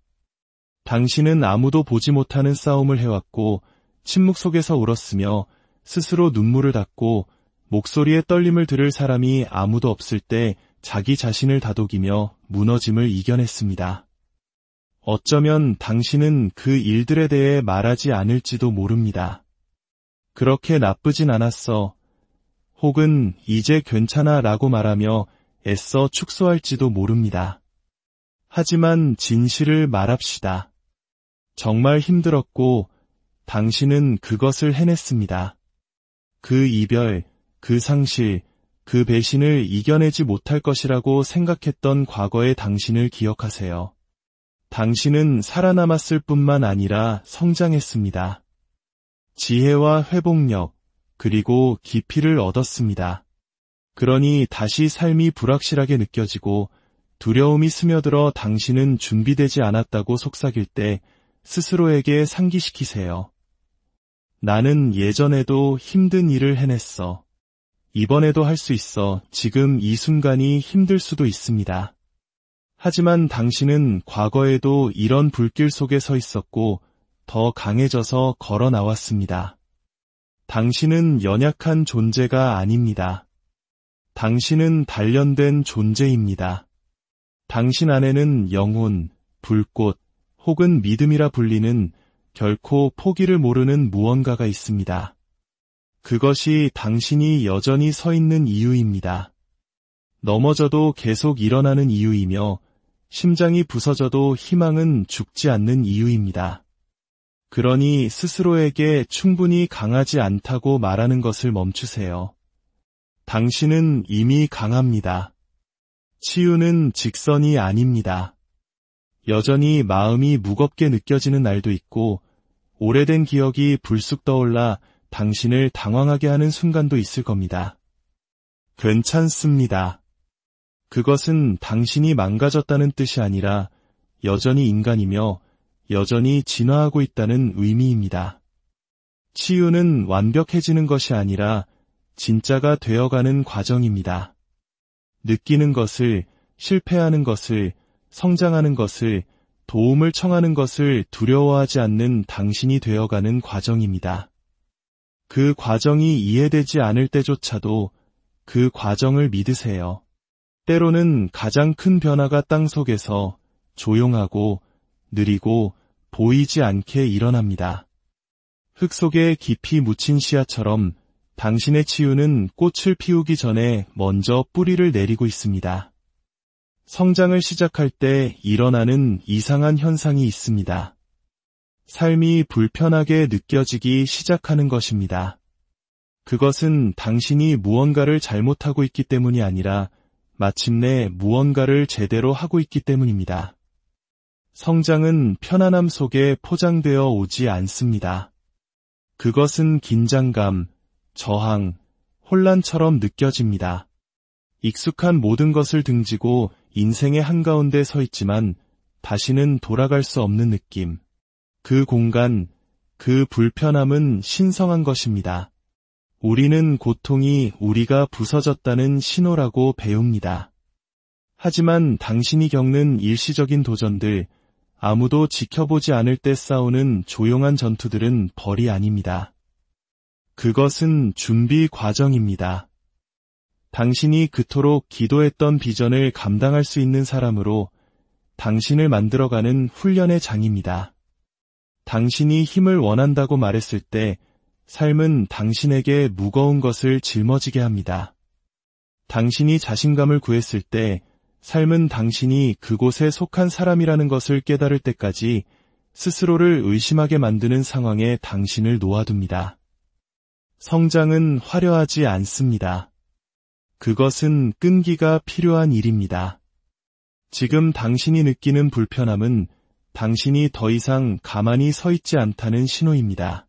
당신은 아무도 보지 못하는 싸움을 해왔고 침묵 속에서 울었으며 스스로 눈물을 닦고 목소리의 떨림을 들을 사람이 아무도 없을 때 자기 자신을 다독이며 무너짐을 이겨냈습니다. 어쩌면 당신은 그 일들에 대해 말하지 않을지도 모릅니다. 그렇게 나쁘진 않았어. 혹은 이제 괜찮아 라고 말하며 애써 축소할지도 모릅니다. 하지만 진실을 말합시다. 정말 힘들었고 당신은 그것을 해냈습니다. 그 이별, 그 상실, 그 배신을 이겨내지 못할 것이라고 생각했던 과거의 당신을 기억하세요. 당신은 살아남았을 뿐만 아니라 성장했습니다. 지혜와 회복력, 그리고 깊이를 얻었습니다. 그러니 다시 삶이 불확실하게 느껴지고 두려움이 스며들어 당신은 준비되지 않았다고 속삭일 때 스스로에게 상기시키세요. 나는 예전에도 힘든 일을 해냈어. 이번에도 할 수 있어. 지금 이 순간이 힘들 수도 있습니다. 하지만 당신은 과거에도 이런 불길 속에 서 있었고 더 강해져서 걸어 나왔습니다. 당신은 연약한 존재가 아닙니다. 당신은 단련된 존재입니다. 당신 안에는 영혼, 불꽃, 혹은 믿음이라 불리는 결코 포기를 모르는 무언가가 있습니다. 그것이 당신이 여전히 서 있는 이유입니다. 넘어져도 계속 일어나는 이유이며 심장이 부서져도 희망은 죽지 않는 이유입니다. 그러니 스스로에게 충분히 강하지 않다고 말하는 것을 멈추세요. 당신은 이미 강합니다. 치유는 직선이 아닙니다. 여전히 마음이 무겁게 느껴지는 날도 있고 오래된 기억이 불쑥 떠올라 당신을 당황하게 하는 순간도 있을 겁니다. 괜찮습니다. 그것은 당신이 망가졌다는 뜻이 아니라 여전히 인간이며 여전히 진화하고 있다는 의미입니다. 치유는 완벽해지는 것이 아니라 진짜가 되어가는 과정입니다. 느끼는 것을, 실패하는 것을, 성장하는 것을, 도움을 청하는 것을 두려워하지 않는 당신이 되어가는 과정입니다. 그 과정이 이해되지 않을 때조차도 그 과정을 믿으세요. 때로는 가장 큰 변화가 땅속에서 조용하고 느리고 보이지 않게 일어납니다. 흙 속에 깊이 묻힌 씨앗처럼 당신의 치유는 꽃을 피우기 전에 먼저 뿌리를 내리고 있습니다. 성장을 시작할 때 일어나는 이상한 현상이 있습니다. 삶이 불편하게 느껴지기 시작하는 것입니다. 그것은 당신이 무언가를 잘못하고 있기 때문이 아니라 마침내 무언가를 제대로 하고 있기 때문입니다. 성장은 편안함 속에 포장되어 오지 않습니다. 그것은 긴장감, 저항, 혼란처럼 느껴집니다. 익숙한 모든 것을 등지고 인생의 한가운데 서 있지만 다시는 돌아갈 수 없는 느낌. 그 공간, 그 불편함은 신성한 것입니다. 우리는 고통이 우리가 부서졌다는 신호라고 배웁니다. 하지만 당신이 겪는 일시적인 도전들, 아무도 지켜보지 않을 때 싸우는 조용한 전투들은 벌이 아닙니다. 그것은 준비 과정입니다. 당신이 그토록 기도했던 비전을 감당할 수 있는 사람으로 당신을 만들어가는 훈련의 장입니다. 당신이 힘을 원한다고 말했을 때 삶은 당신에게 무거운 것을 짊어지게 합니다. 당신이 자신감을 구했을 때 삶은 당신이 그곳에 속한 사람이라는 것을 깨달을 때까지 스스로를 의심하게 만드는 상황에 당신을 놓아둡니다. 성장은 화려하지 않습니다. 그것은 끈기가 필요한 일입니다. 지금 당신이 느끼는 불편함은 당신이 더 이상 가만히 서 있지 않다는 신호입니다.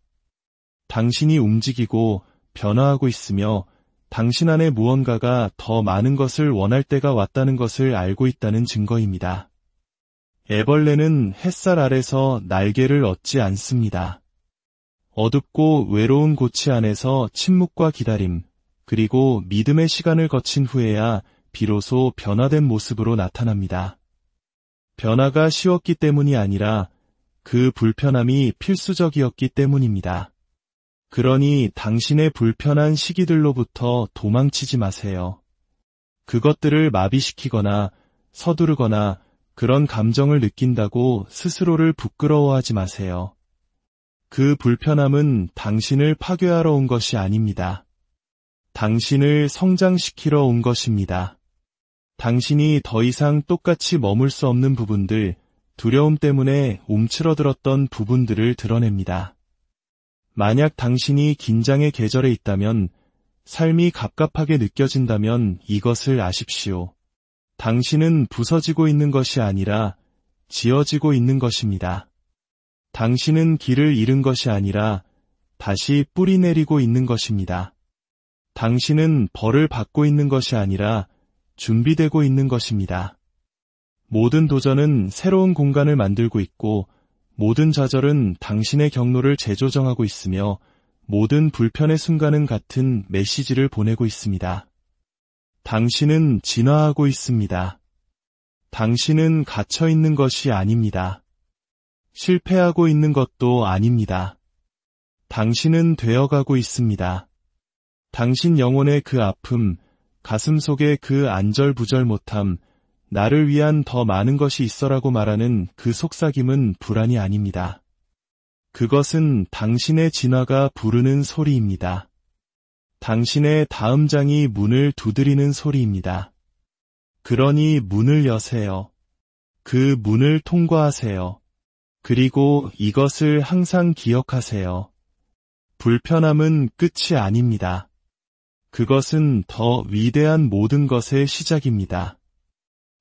당신이 움직이고 변화하고 있으며 당신 안에 무언가가 더 많은 것을 원할 때가 왔다는 것을 알고 있다는 증거입니다. 애벌레는 햇살 아래서 날개를 얻지 않습니다. 어둡고 외로운 고치 안에서 침묵과 기다림, 그리고 믿음의 시간을 거친 후에야 비로소 변화된 모습으로 나타납니다. 변화가 쉬웠기 때문이 아니라 그 불편함이 필수적이었기 때문입니다. 그러니 당신의 불편한 시기들로부터 도망치지 마세요. 그것들을 마비시키거나 서두르거나 그런 감정을 느낀다고 스스로를 부끄러워하지 마세요. 그 불편함은 당신을 파괴하러 온 것이 아닙니다. 당신을 성장시키러 온 것입니다. 당신이 더 이상 똑같이 머물 수 없는 부분들, 두려움 때문에 움츠러들었던 부분들을 드러냅니다. 만약 당신이 긴장의 계절에 있다면, 삶이 갑갑하게 느껴진다면 이것을 아십시오. 당신은 부서지고 있는 것이 아니라 지어지고 있는 것입니다. 당신은 길을 잃은 것이 아니라 다시 뿌리 내리고 있는 것입니다. 당신은 벌을 받고 있는 것이 아니라 준비되고 있는 것입니다. 모든 도전은 새로운 공간을 만들고 있고 모든 좌절은 당신의 경로를 재조정하고 있으며 모든 불편의 순간은 같은 메시지를 보내고 있습니다. 당신은 진화하고 있습니다. 당신은 갇혀 있는 것이 아닙니다. 실패하고 있는 것도 아닙니다. 당신은 되어가고 있습니다. 당신 영혼의 그 아픔, 가슴 속의 그 안절부절 못함, 나를 위한 더 많은 것이 있어라고 말하는 그 속삭임은 불안이 아닙니다. 그것은 당신의 진화가 부르는 소리입니다. 당신의 다음 장이 문을 두드리는 소리입니다. 그러니 문을 여세요. 그 문을 통과하세요. 그리고 이것을 항상 기억하세요. 불편함은 끝이 아닙니다. 그것은 더 위대한 모든 것의 시작입니다.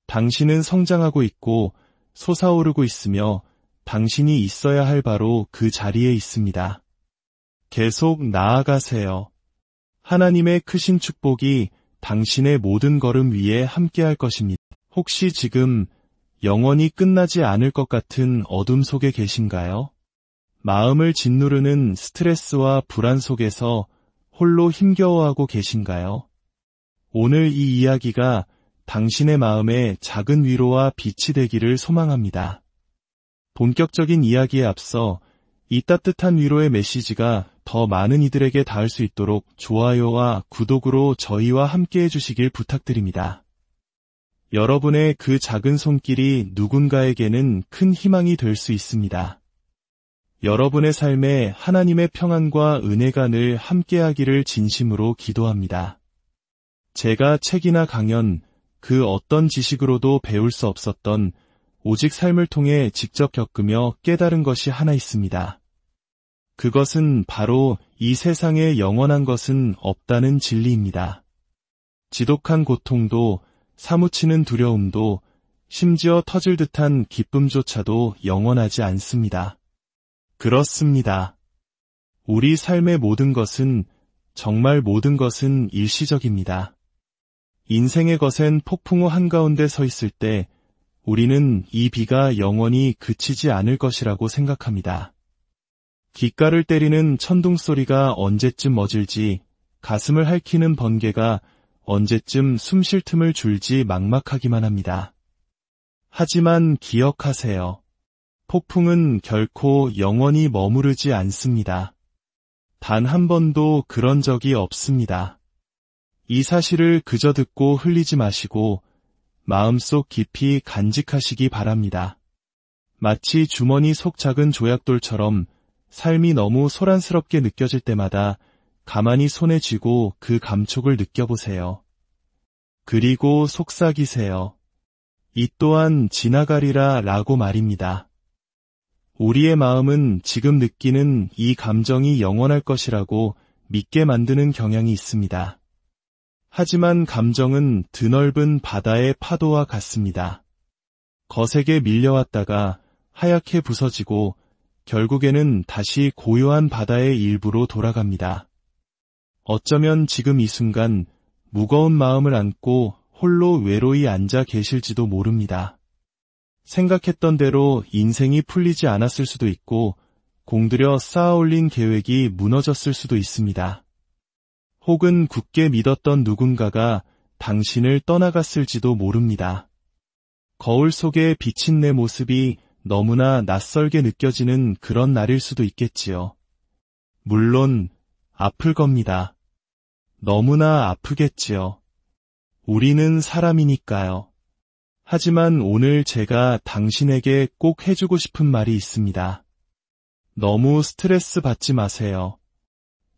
당신은 성장하고 있고 솟아오르고 있으며 당신이 있어야 할 바로 그 자리에 있습니다. 계속 나아가세요. 하나님의 크신 축복이 당신의 모든 걸음 위에 함께할 것입니다. 혹시 지금 영원히 끝나지 않을 것 같은 어둠 속에 계신가요? 마음을 짓누르는 스트레스와 불안 속에서 홀로 힘겨워하고 계신가요? 오늘 이 이야기가 당신의 마음에 작은 위로와 빛이 되기를 소망합니다. 본격적인 이야기에 앞서 이 따뜻한 위로의 메시지가 더 많은 이들에게 닿을 수 있도록 좋아요와 구독으로 저희와 함께 해주시길 부탁드립니다. 여러분의 그 작은 손길이 누군가에게는 큰 희망이 될 수 있습니다. 여러분의 삶에 하나님의 평안과 은혜가 늘 함께하기를 진심으로 기도합니다. 제가 책이나 강연, 그 어떤 지식으로도 배울 수 없었던 오직 삶을 통해 직접 겪으며 깨달은 것이 하나 있습니다. 그것은 바로 이 세상에 영원한 것은 없다는 진리입니다. 지독한 고통도 사무치는 두려움도 심지어 터질 듯한 기쁨조차도 영원하지 않습니다. 그렇습니다. 우리 삶의 모든 것은, 정말 모든 것은 일시적입니다. 인생의 거센 폭풍우 한가운데 서 있을 때 우리는 이 비가 영원히 그치지 않을 것이라고 생각합니다. 귓가를 때리는 천둥 소리가 언제쯤 멎을지, 가슴을 핥히는 번개가 언제쯤 숨 쉴 틈을 줄지 막막하기만 합니다. 하지만 기억하세요. 폭풍은 결코 영원히 머무르지 않습니다. 단 한 번도 그런 적이 없습니다. 이 사실을 그저 듣고 흘리지 마시고 마음속 깊이 간직하시기 바랍니다. 마치 주머니 속 작은 조약돌처럼 삶이 너무 소란스럽게 느껴질 때마다 가만히 손에 쥐고 그 감촉을 느껴보세요. 그리고 속삭이세요. 이 또한 지나가리라 라고 말입니다. 우리의 마음은 지금 느끼는 이 감정이 영원할 것이라고 믿게 만드는 경향이 있습니다. 하지만 감정은 드넓은 바다의 파도와 같습니다. 거세게 밀려왔다가 하얗게 부서지고 결국에는 다시 고요한 바다의 일부로 돌아갑니다. 어쩌면 지금 이 순간 무거운 마음을 안고 홀로 외로이 앉아 계실지도 모릅니다. 생각했던 대로 인생이 풀리지 않았을 수도 있고 공들여 쌓아올린 계획이 무너졌을 수도 있습니다. 혹은 굳게 믿었던 누군가가 당신을 떠나갔을지도 모릅니다. 거울 속에 비친 내 모습이 너무나 낯설게 느껴지는 그런 날일 수도 있겠지요. 물론 아플 겁니다. 너무나 아프겠지요. 우리는 사람이니까요. 하지만 오늘 제가 당신에게 꼭 해주고 싶은 말이 있습니다. 너무 스트레스 받지 마세요.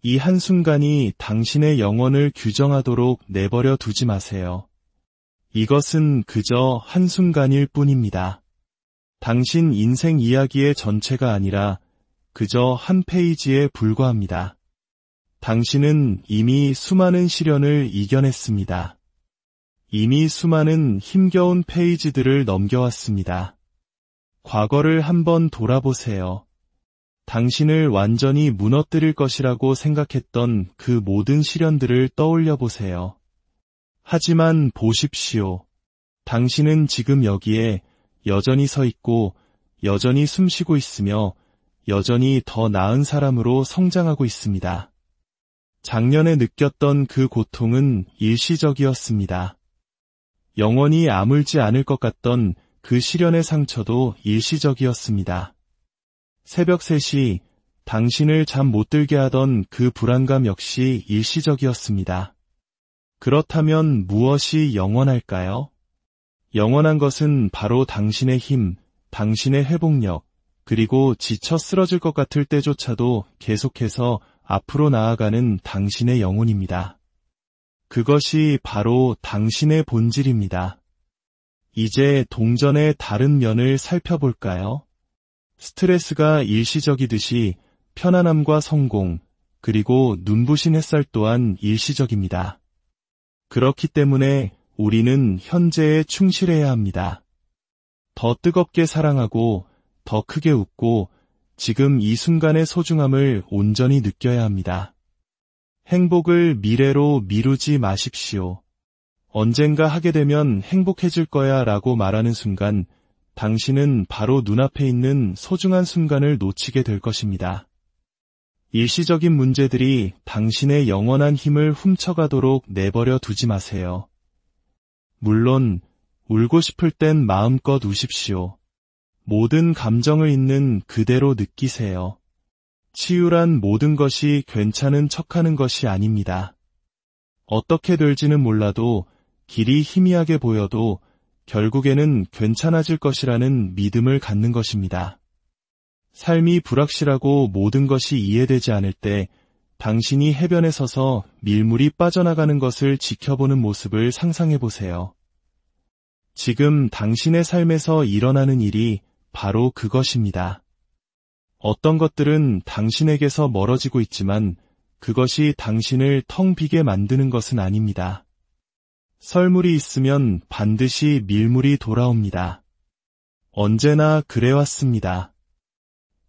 이 한순간이 당신의 영혼을 규정하도록 내버려 두지 마세요. 이것은 그저 한순간일 뿐입니다. 당신 인생 이야기의 전체가 아니라 그저 한 페이지에 불과합니다. 당신은 이미 수많은 시련을 이겨냈습니다. 이미 수많은 힘겨운 페이지들을 넘겨왔습니다. 과거를 한번 돌아보세요. 당신을 완전히 무너뜨릴 것이라고 생각했던 그 모든 시련들을 떠올려 보세요. 하지만 보십시오. 당신은 지금 여기에 여전히 서 있고 여전히 숨쉬고 있으며 여전히 더 나은 사람으로 성장하고 있습니다. 작년에 느꼈던 그 고통은 일시적이었습니다. 영원히 아물지 않을 것 같던 그 시련의 상처도 일시적이었습니다. 새벽 3시 당신을 잠 못 들게 하던 그 불안감 역시 일시적이었습니다. 그렇다면 무엇이 영원할까요? 영원한 것은 바로 당신의 힘, 당신의 회복력, 그리고 지쳐 쓰러질 것 같을 때조차도 계속해서 앞으로 나아가는 당신의 영혼입니다. 그것이 바로 당신의 본질입니다. 이제 동전의 다른 면을 살펴볼까요? 스트레스가 일시적이듯이 편안함과 성공, 그리고 눈부신 햇살 또한 일시적입니다. 그렇기 때문에 우리는 현재에 충실해야 합니다. 더 뜨겁게 사랑하고 더 크게 웃고 지금 이 순간의 소중함을 온전히 느껴야 합니다. 행복을 미래로 미루지 마십시오. 언젠가 하게 되면 행복해질 거야 라고 말하는 순간 당신은 바로 눈앞에 있는 소중한 순간을 놓치게 될 것입니다. 일시적인 문제들이 당신의 영원한 힘을 훔쳐가도록 내버려 두지 마세요. 물론 울고 싶을 땐 마음껏 우십시오. 모든 감정을 있는 그대로 느끼세요. 치유란 모든 것이 괜찮은 척하는 것이 아닙니다. 어떻게 될지는 몰라도 길이 희미하게 보여도 결국에는 괜찮아질 것이라는 믿음을 갖는 것입니다. 삶이 불확실하고 모든 것이 이해되지 않을 때 당신이 해변에 서서 밀물이 빠져나가는 것을 지켜보는 모습을 상상해 보세요. 지금 당신의 삶에서 일어나는 일이 바로 그것입니다. 어떤 것들은 당신에게서 멀어지고 있지만 그것이 당신을 텅 비게 만드는 것은 아닙니다. 썰물이 있으면 반드시 밀물이 돌아옵니다. 언제나 그래왔습니다.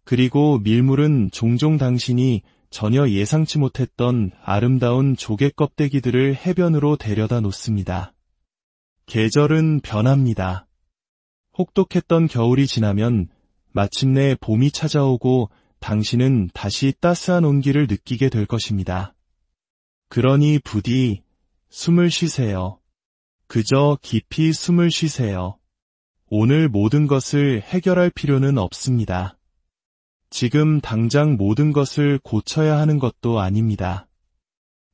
그리고 밀물은 종종 당신이 전혀 예상치 못했던 아름다운 조개 껍데기들을 해변으로 데려다 놓습니다. 계절은 변합니다. 혹독했던 겨울이 지나면 마침내 봄이 찾아오고 당신은 다시 따스한 온기를 느끼게 될 것입니다. 그러니 부디 숨을 쉬세요. 그저 깊이 숨을 쉬세요. 오늘 모든 것을 해결할 필요는 없습니다. 지금 당장 모든 것을 고쳐야 하는 것도 아닙니다.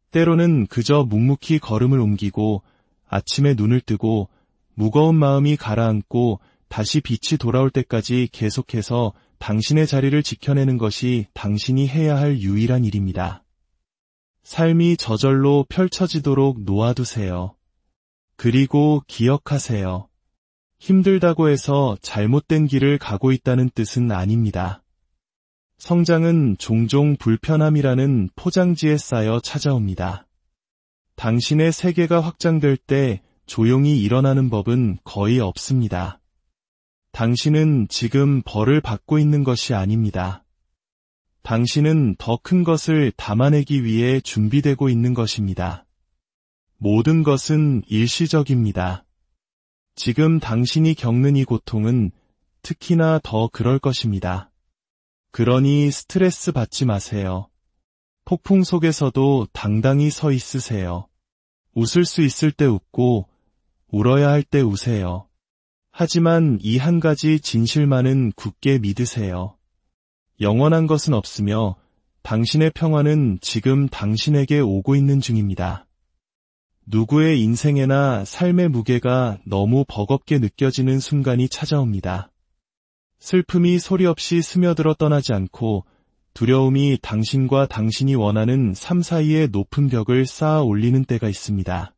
때로는 그저 묵묵히 걸음을 옮기고 아침에 눈을 뜨고 무거운 마음이 가라앉고 다시 빛이 돌아올 때까지 계속해서 당신의 자리를 지켜내는 것이 당신이 해야 할 유일한 일입니다. 삶이 저절로 펼쳐지도록 놓아두세요. 그리고 기억하세요. 힘들다고 해서 잘못된 길을 가고 있다는 뜻은 아닙니다. 성장은 종종 불편함이라는 포장지에 쌓여 찾아옵니다. 당신의 세계가 확장될 때 조용히 일어나는 법은 거의 없습니다. 당신은 지금 벌을 받고 있는 것이 아닙니다. 당신은 더 큰 것을 담아내기 위해 준비되고 있는 것입니다. 모든 것은 일시적입니다. 지금 당신이 겪는 이 고통은 특히나 더 그럴 것입니다. 그러니 스트레스 받지 마세요. 폭풍 속에서도 당당히 서 있으세요. 웃을 수 있을 때 웃고 울어야 할 때 우세요. 하지만 이 한 가지 진실만은 굳게 믿으세요. 영원한 것은 없으며 당신의 평화는 지금 당신에게 오고 있는 중입니다. 누구의 인생에나 삶의 무게가 너무 버겁게 느껴지는 순간이 찾아옵니다. 슬픔이 소리 없이 스며들어 떠나지 않고 두려움이 당신과 당신이 원하는 삶 사이에 높은 벽을 쌓아 올리는 때가 있습니다.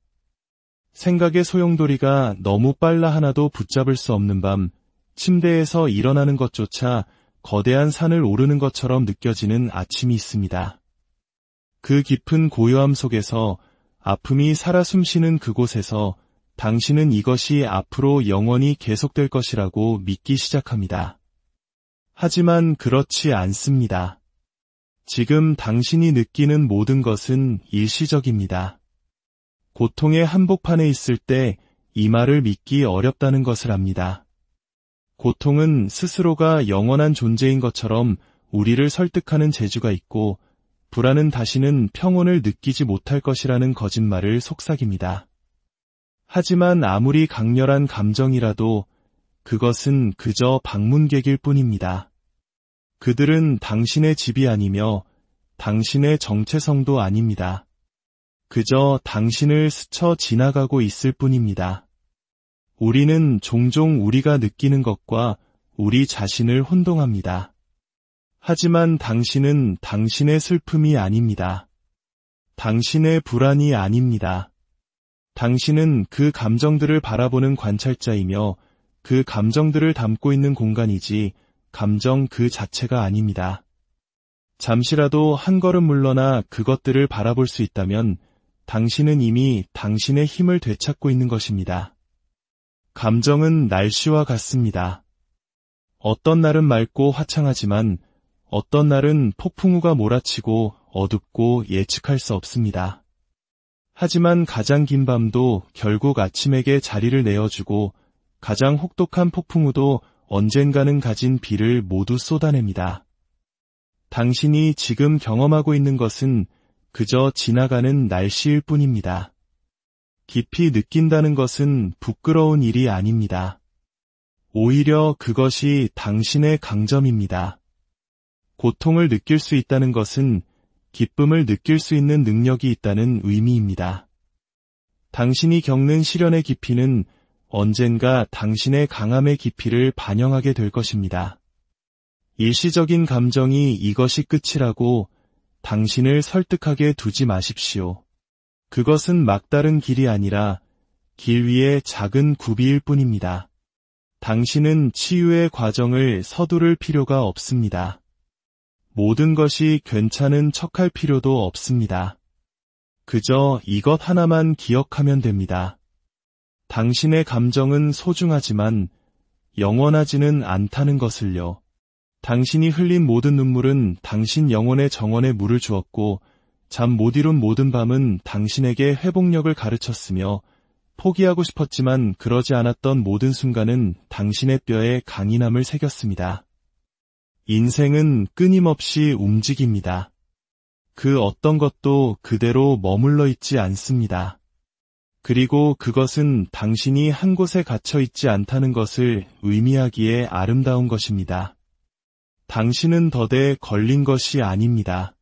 생각의 소용돌이가 너무 빨라 하나도 붙잡을 수 없는 밤, 침대에서 일어나는 것조차 거대한 산을 오르는 것처럼 느껴지는 아침이 있습니다. 그 깊은 고요함 속에서 아픔이 살아 숨쉬는 그곳에서 당신은 이것이 앞으로 영원히 계속될 것이라고 믿기 시작합니다. 하지만 그렇지 않습니다. 지금 당신이 느끼는 모든 것은 일시적입니다. 고통의 한복판에 있을 때 이 말을 믿기 어렵다는 것을 압니다. 고통은 스스로가 영원한 존재인 것처럼 우리를 설득하는 재주가 있고, 불안은 다시는 평온을 느끼지 못할 것이라는 거짓말을 속삭입니다. 하지만 아무리 강렬한 감정이라도 그것은 그저 방문객일 뿐입니다. 그들은 당신의 집이 아니며 당신의 정체성도 아닙니다. 그저 당신을 스쳐 지나가고 있을 뿐입니다. 우리는 종종 우리가 느끼는 것과 우리 자신을 혼동합니다. 하지만 당신은 당신의 슬픔이 아닙니다. 당신의 불안이 아닙니다. 당신은 그 감정들을 바라보는 관찰자이며 그 감정들을 담고 있는 공간이지 감정 그 자체가 아닙니다. 잠시라도 한 걸음 물러나 그것들을 바라볼 수 있다면 당신은 이미 당신의 힘을 되찾고 있는 것입니다. 감정은 날씨와 같습니다. 어떤 날은 맑고 화창하지만 어떤 날은 폭풍우가 몰아치고 어둡고 예측할 수 없습니다. 하지만 가장 긴 밤도 결국 아침에게 자리를 내어주고 가장 혹독한 폭풍우도 언젠가는 가진 비를 모두 쏟아냅니다. 당신이 지금 경험하고 있는 것은 그저 지나가는 날씨일 뿐입니다. 깊이 느낀다는 것은 부끄러운 일이 아닙니다. 오히려 그것이 당신의 강점입니다. 고통을 느낄 수 있다는 것은 기쁨을 느낄 수 있는 능력이 있다는 의미입니다. 당신이 겪는 시련의 깊이는 언젠가 당신의 강함의 깊이를 반영하게 될 것입니다. 일시적인 감정이 이것이 끝이라고 당신을 설득하게 두지 마십시오. 그것은 막다른 길이 아니라 길 위의 작은 굽이일 뿐입니다. 당신은 치유의 과정을 서두를 필요가 없습니다. 모든 것이 괜찮은 척할 필요도 없습니다. 그저 이것 하나만 기억하면 됩니다. 당신의 감정은 소중하지만 영원하지는 않다는 것을요. 당신이 흘린 모든 눈물은 당신 영혼의 정원에 물을 주었고 잠 못 이룬 모든 밤은 당신에게 회복력을 가르쳤으며 포기하고 싶었지만 그러지 않았던 모든 순간은 당신의 뼈에 강인함을 새겼습니다. 인생은 끊임없이 움직입니다. 그 어떤 것도 그대로 머물러 있지 않습니다. 그리고 그것은 당신이 한 곳에 갇혀 있지 않다는 것을 의미하기에 아름다운 것입니다. 당신은 덫에 걸린 것이 아닙니다.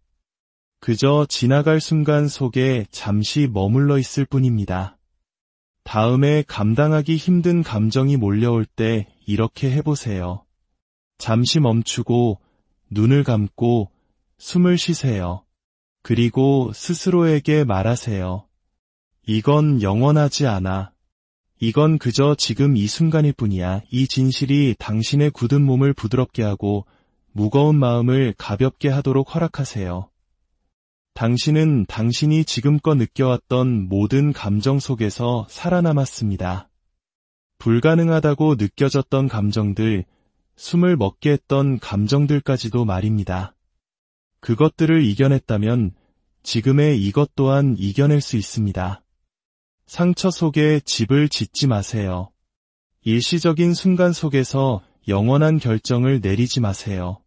그저 지나갈 순간 속에 잠시 머물러 있을 뿐입니다. 다음에 감당하기 힘든 감정이 몰려올 때 이렇게 해보세요. 잠시 멈추고 눈을 감고 숨을 쉬세요. 그리고 스스로에게 말하세요. 이건 영원하지 않아. 이건 그저 지금 이 순간일 뿐이야. 이 진실이 당신의 굳은 몸을 부드럽게 하고 무거운 마음을 가볍게 하도록 허락하세요. 당신은 당신이 지금껏 느껴왔던 모든 감정 속에서 살아남았습니다. 불가능하다고 느껴졌던 감정들, 숨을 먹게 했던 감정들까지도 말입니다. 그것들을 이겨냈다면 지금의 이것 또한 이겨낼 수 있습니다. 상처 속에 집을 짓지 마세요. 일시적인 순간 속에서 영원한 결정을 내리지 마세요.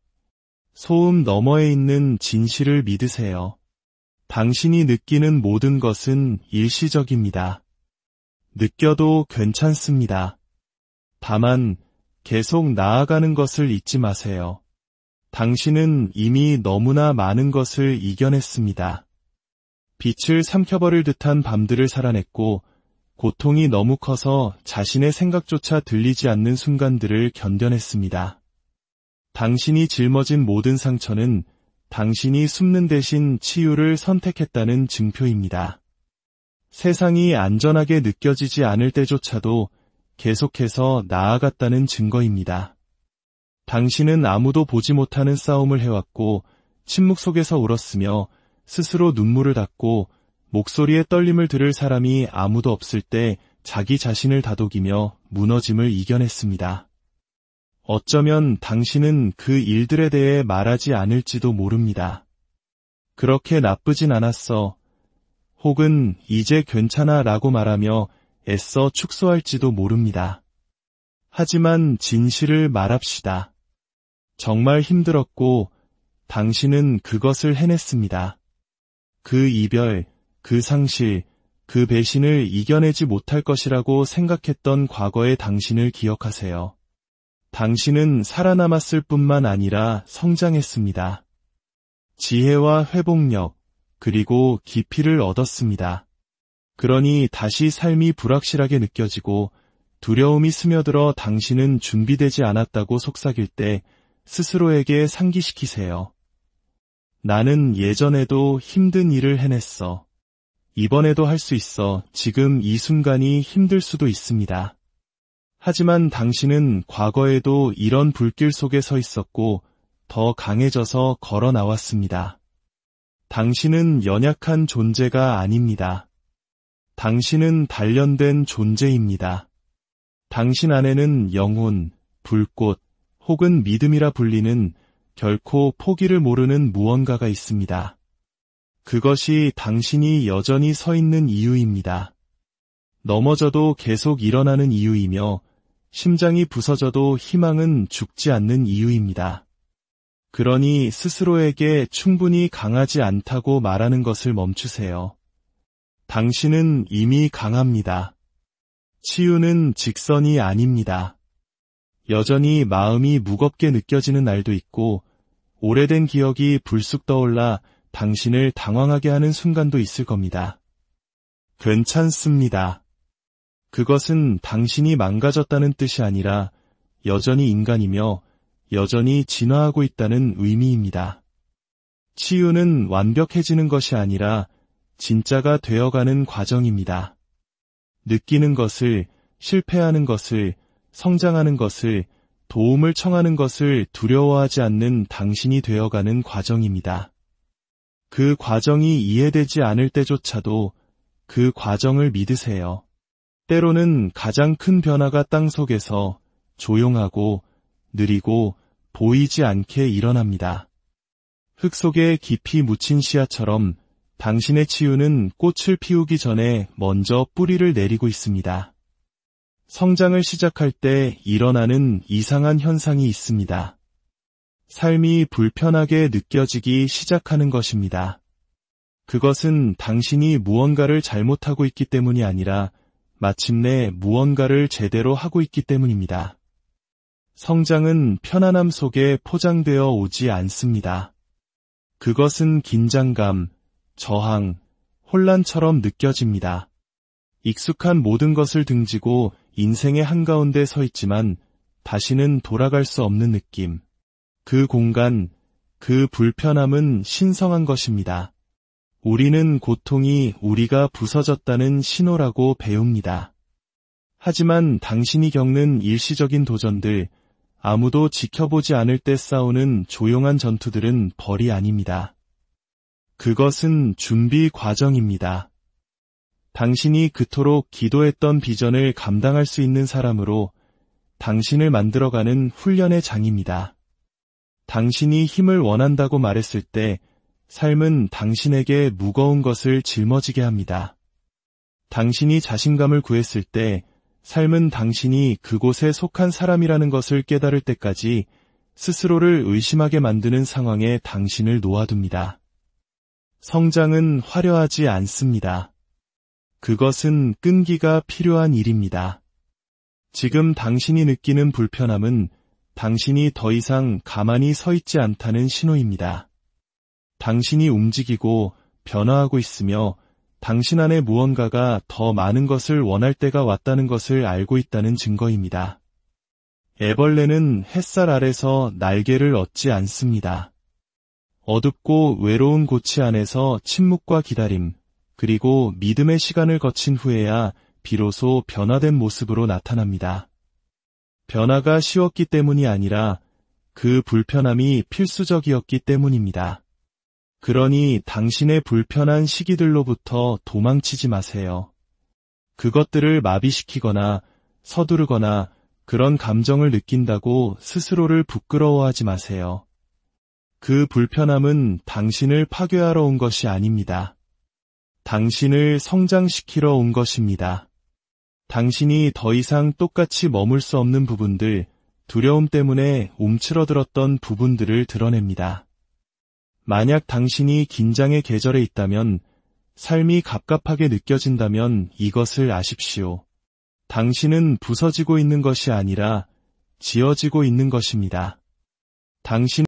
소음 너머에 있는 진실을 믿으세요. 당신이 느끼는 모든 것은 일시적입니다. 느껴도 괜찮습니다. 다만 계속 나아가는 것을 잊지 마세요. 당신은 이미 너무나 많은 것을 이겨냈습니다. 빛을 삼켜버릴 듯한 밤들을 살아냈고 고통이 너무 커서 자신의 생각조차 들리지 않는 순간들을 견뎌냈습니다. 당신이 짊어진 모든 상처는 당신이 숨는 대신 치유를 선택했다는 증표입니다. 세상이 안전하게 느껴지지 않을 때조차도 계속해서 나아갔다는 증거입니다. 당신은 아무도 보지 못하는 싸움을 해왔고 침묵 속에서 울었으며 스스로 눈물을 닦고 목소리의 떨림을 들을 사람이 아무도 없을 때 자기 자신을 다독이며 무너짐을 이겨냈습니다. 어쩌면 당신은 그 일들에 대해 말하지 않을지도 모릅니다. 그렇게 나쁘진 않았어. 혹은 이제 괜찮아 라고 말하며 애써 축소할지도 모릅니다. 하지만 진실을 말합시다. 정말 힘들었고 당신은 그것을 해냈습니다. 그 이별, 그 상실, 그 배신을 이겨내지 못할 것이라고 생각했던 과거의 당신을 기억하세요. 당신은 살아남았을 뿐만 아니라 성장했습니다. 지혜와 회복력, 그리고 깊이를 얻었습니다. 그러니 다시 삶이 불확실하게 느껴지고 두려움이 스며들어 당신은 준비되지 않았다고 속삭일 때 스스로에게 상기시키세요. 나는 예전에도 힘든 일을 해냈어. 이번에도 할 수 있어. 지금 이 순간이 힘들 수도 있습니다. 하지만 당신은 과거에도 이런 불길 속에 서 있었고 더 강해져서 걸어 나왔습니다. 당신은 연약한 존재가 아닙니다. 당신은 단련된 존재입니다. 당신 안에는 영혼, 불꽃, 혹은 믿음이라 불리는 결코 포기를 모르는 무언가가 있습니다. 그것이 당신이 여전히 서 있는 이유입니다. 넘어져도 계속 일어나는 이유이며 심장이 부서져도 희망은 죽지 않는 이유입니다. 그러니 스스로에게 충분히 강하지 않다고 말하는 것을 멈추세요. 당신은 이미 강합니다. 치유는 직선이 아닙니다. 여전히 마음이 무겁게 느껴지는 날도 있고 오래된 기억이 불쑥 떠올라 당신을 당황하게 하는 순간도 있을 겁니다. 괜찮습니다. 그것은 당신이 망가졌다는 뜻이 아니라 여전히 인간이며 여전히 진화하고 있다는 의미입니다. 치유는 완벽해지는 것이 아니라 진짜가 되어가는 과정입니다. 느끼는 것을, 실패하는 것을, 성장하는 것을, 도움을 청하는 것을 두려워하지 않는 당신이 되어가는 과정입니다. 그 과정이 이해되지 않을 때조차도 그 과정을 믿으세요. 때로는 가장 큰 변화가 땅속에서 조용하고 느리고 보이지 않게 일어납니다. 흙 속에 깊이 묻힌 씨앗처럼 당신의 치유는 꽃을 피우기 전에 먼저 뿌리를 내리고 있습니다. 성장을 시작할 때 일어나는 이상한 현상이 있습니다. 삶이 불편하게 느껴지기 시작하는 것입니다. 그것은 당신이 무언가를 잘못하고 있기 때문이 아니라 마침내 무언가를 제대로 하고 있기 때문입니다. 성장은 편안함 속에 포장되어 오지 않습니다. 그것은 긴장감, 저항, 혼란처럼 느껴집니다. 익숙한 모든 것을 등지고 인생의 한가운데 서 있지만 다시는 돌아갈 수 없는 느낌. 그 공간, 그 불편함은 신성한 것입니다. 우리는 고통이 우리가 부서졌다는 신호라고 배웁니다. 하지만 당신이 겪는 일시적인 도전들, 아무도 지켜보지 않을 때 싸우는 조용한 전투들은 벌이 아닙니다. 그것은 준비 과정입니다. 당신이 그토록 기도했던 비전을 감당할 수 있는 사람으로 당신을 만들어가는 훈련의 장입니다. 당신이 힘을 원한다고 말했을 때 삶은 당신에게 무거운 것을 짊어지게 합니다. 당신이 자신감을 구했을 때 삶은 당신이 그곳에 속한 사람이라는 것을 깨달을 때까지 스스로를 의심하게 만드는 상황에 당신을 놓아둡니다. 성장은 화려하지 않습니다. 그것은 끈기가 필요한 일입니다. 지금 당신이 느끼는 불편함은 당신이 더 이상 가만히 서 있지 않다는 신호입니다. 당신이 움직이고 변화하고 있으며 당신 안에 무언가가 더 많은 것을 원할 때가 왔다는 것을 알고 있다는 증거입니다. 애벌레는 햇살 아래서 날개를 얻지 않습니다. 어둡고 외로운 고치 안에서 침묵과 기다림, 그리고 믿음의 시간을 거친 후에야 비로소 변화된 모습으로 나타납니다. 변화가 쉬웠기 때문이 아니라 그 불편함이 필수적이었기 때문입니다. 그러니 당신의 불편한 시기들로부터 도망치지 마세요. 그것들을 마비시키거나 서두르거나 그런 감정을 느낀다고 스스로를 부끄러워하지 마세요. 그 불편함은 당신을 파괴하러 온 것이 아닙니다. 당신을 성장시키러 온 것입니다. 당신이 더 이상 똑같이 머물 수 없는 부분들, 두려움 때문에 움츠러들었던 부분들을 드러냅니다. 만약 당신이 긴장의 계절에 있다면, 삶이 갑갑하게 느껴진다면 이것을 아십시오. 당신은 부서지고 있는 것이 아니라 지어지고 있는 것입니다. 당신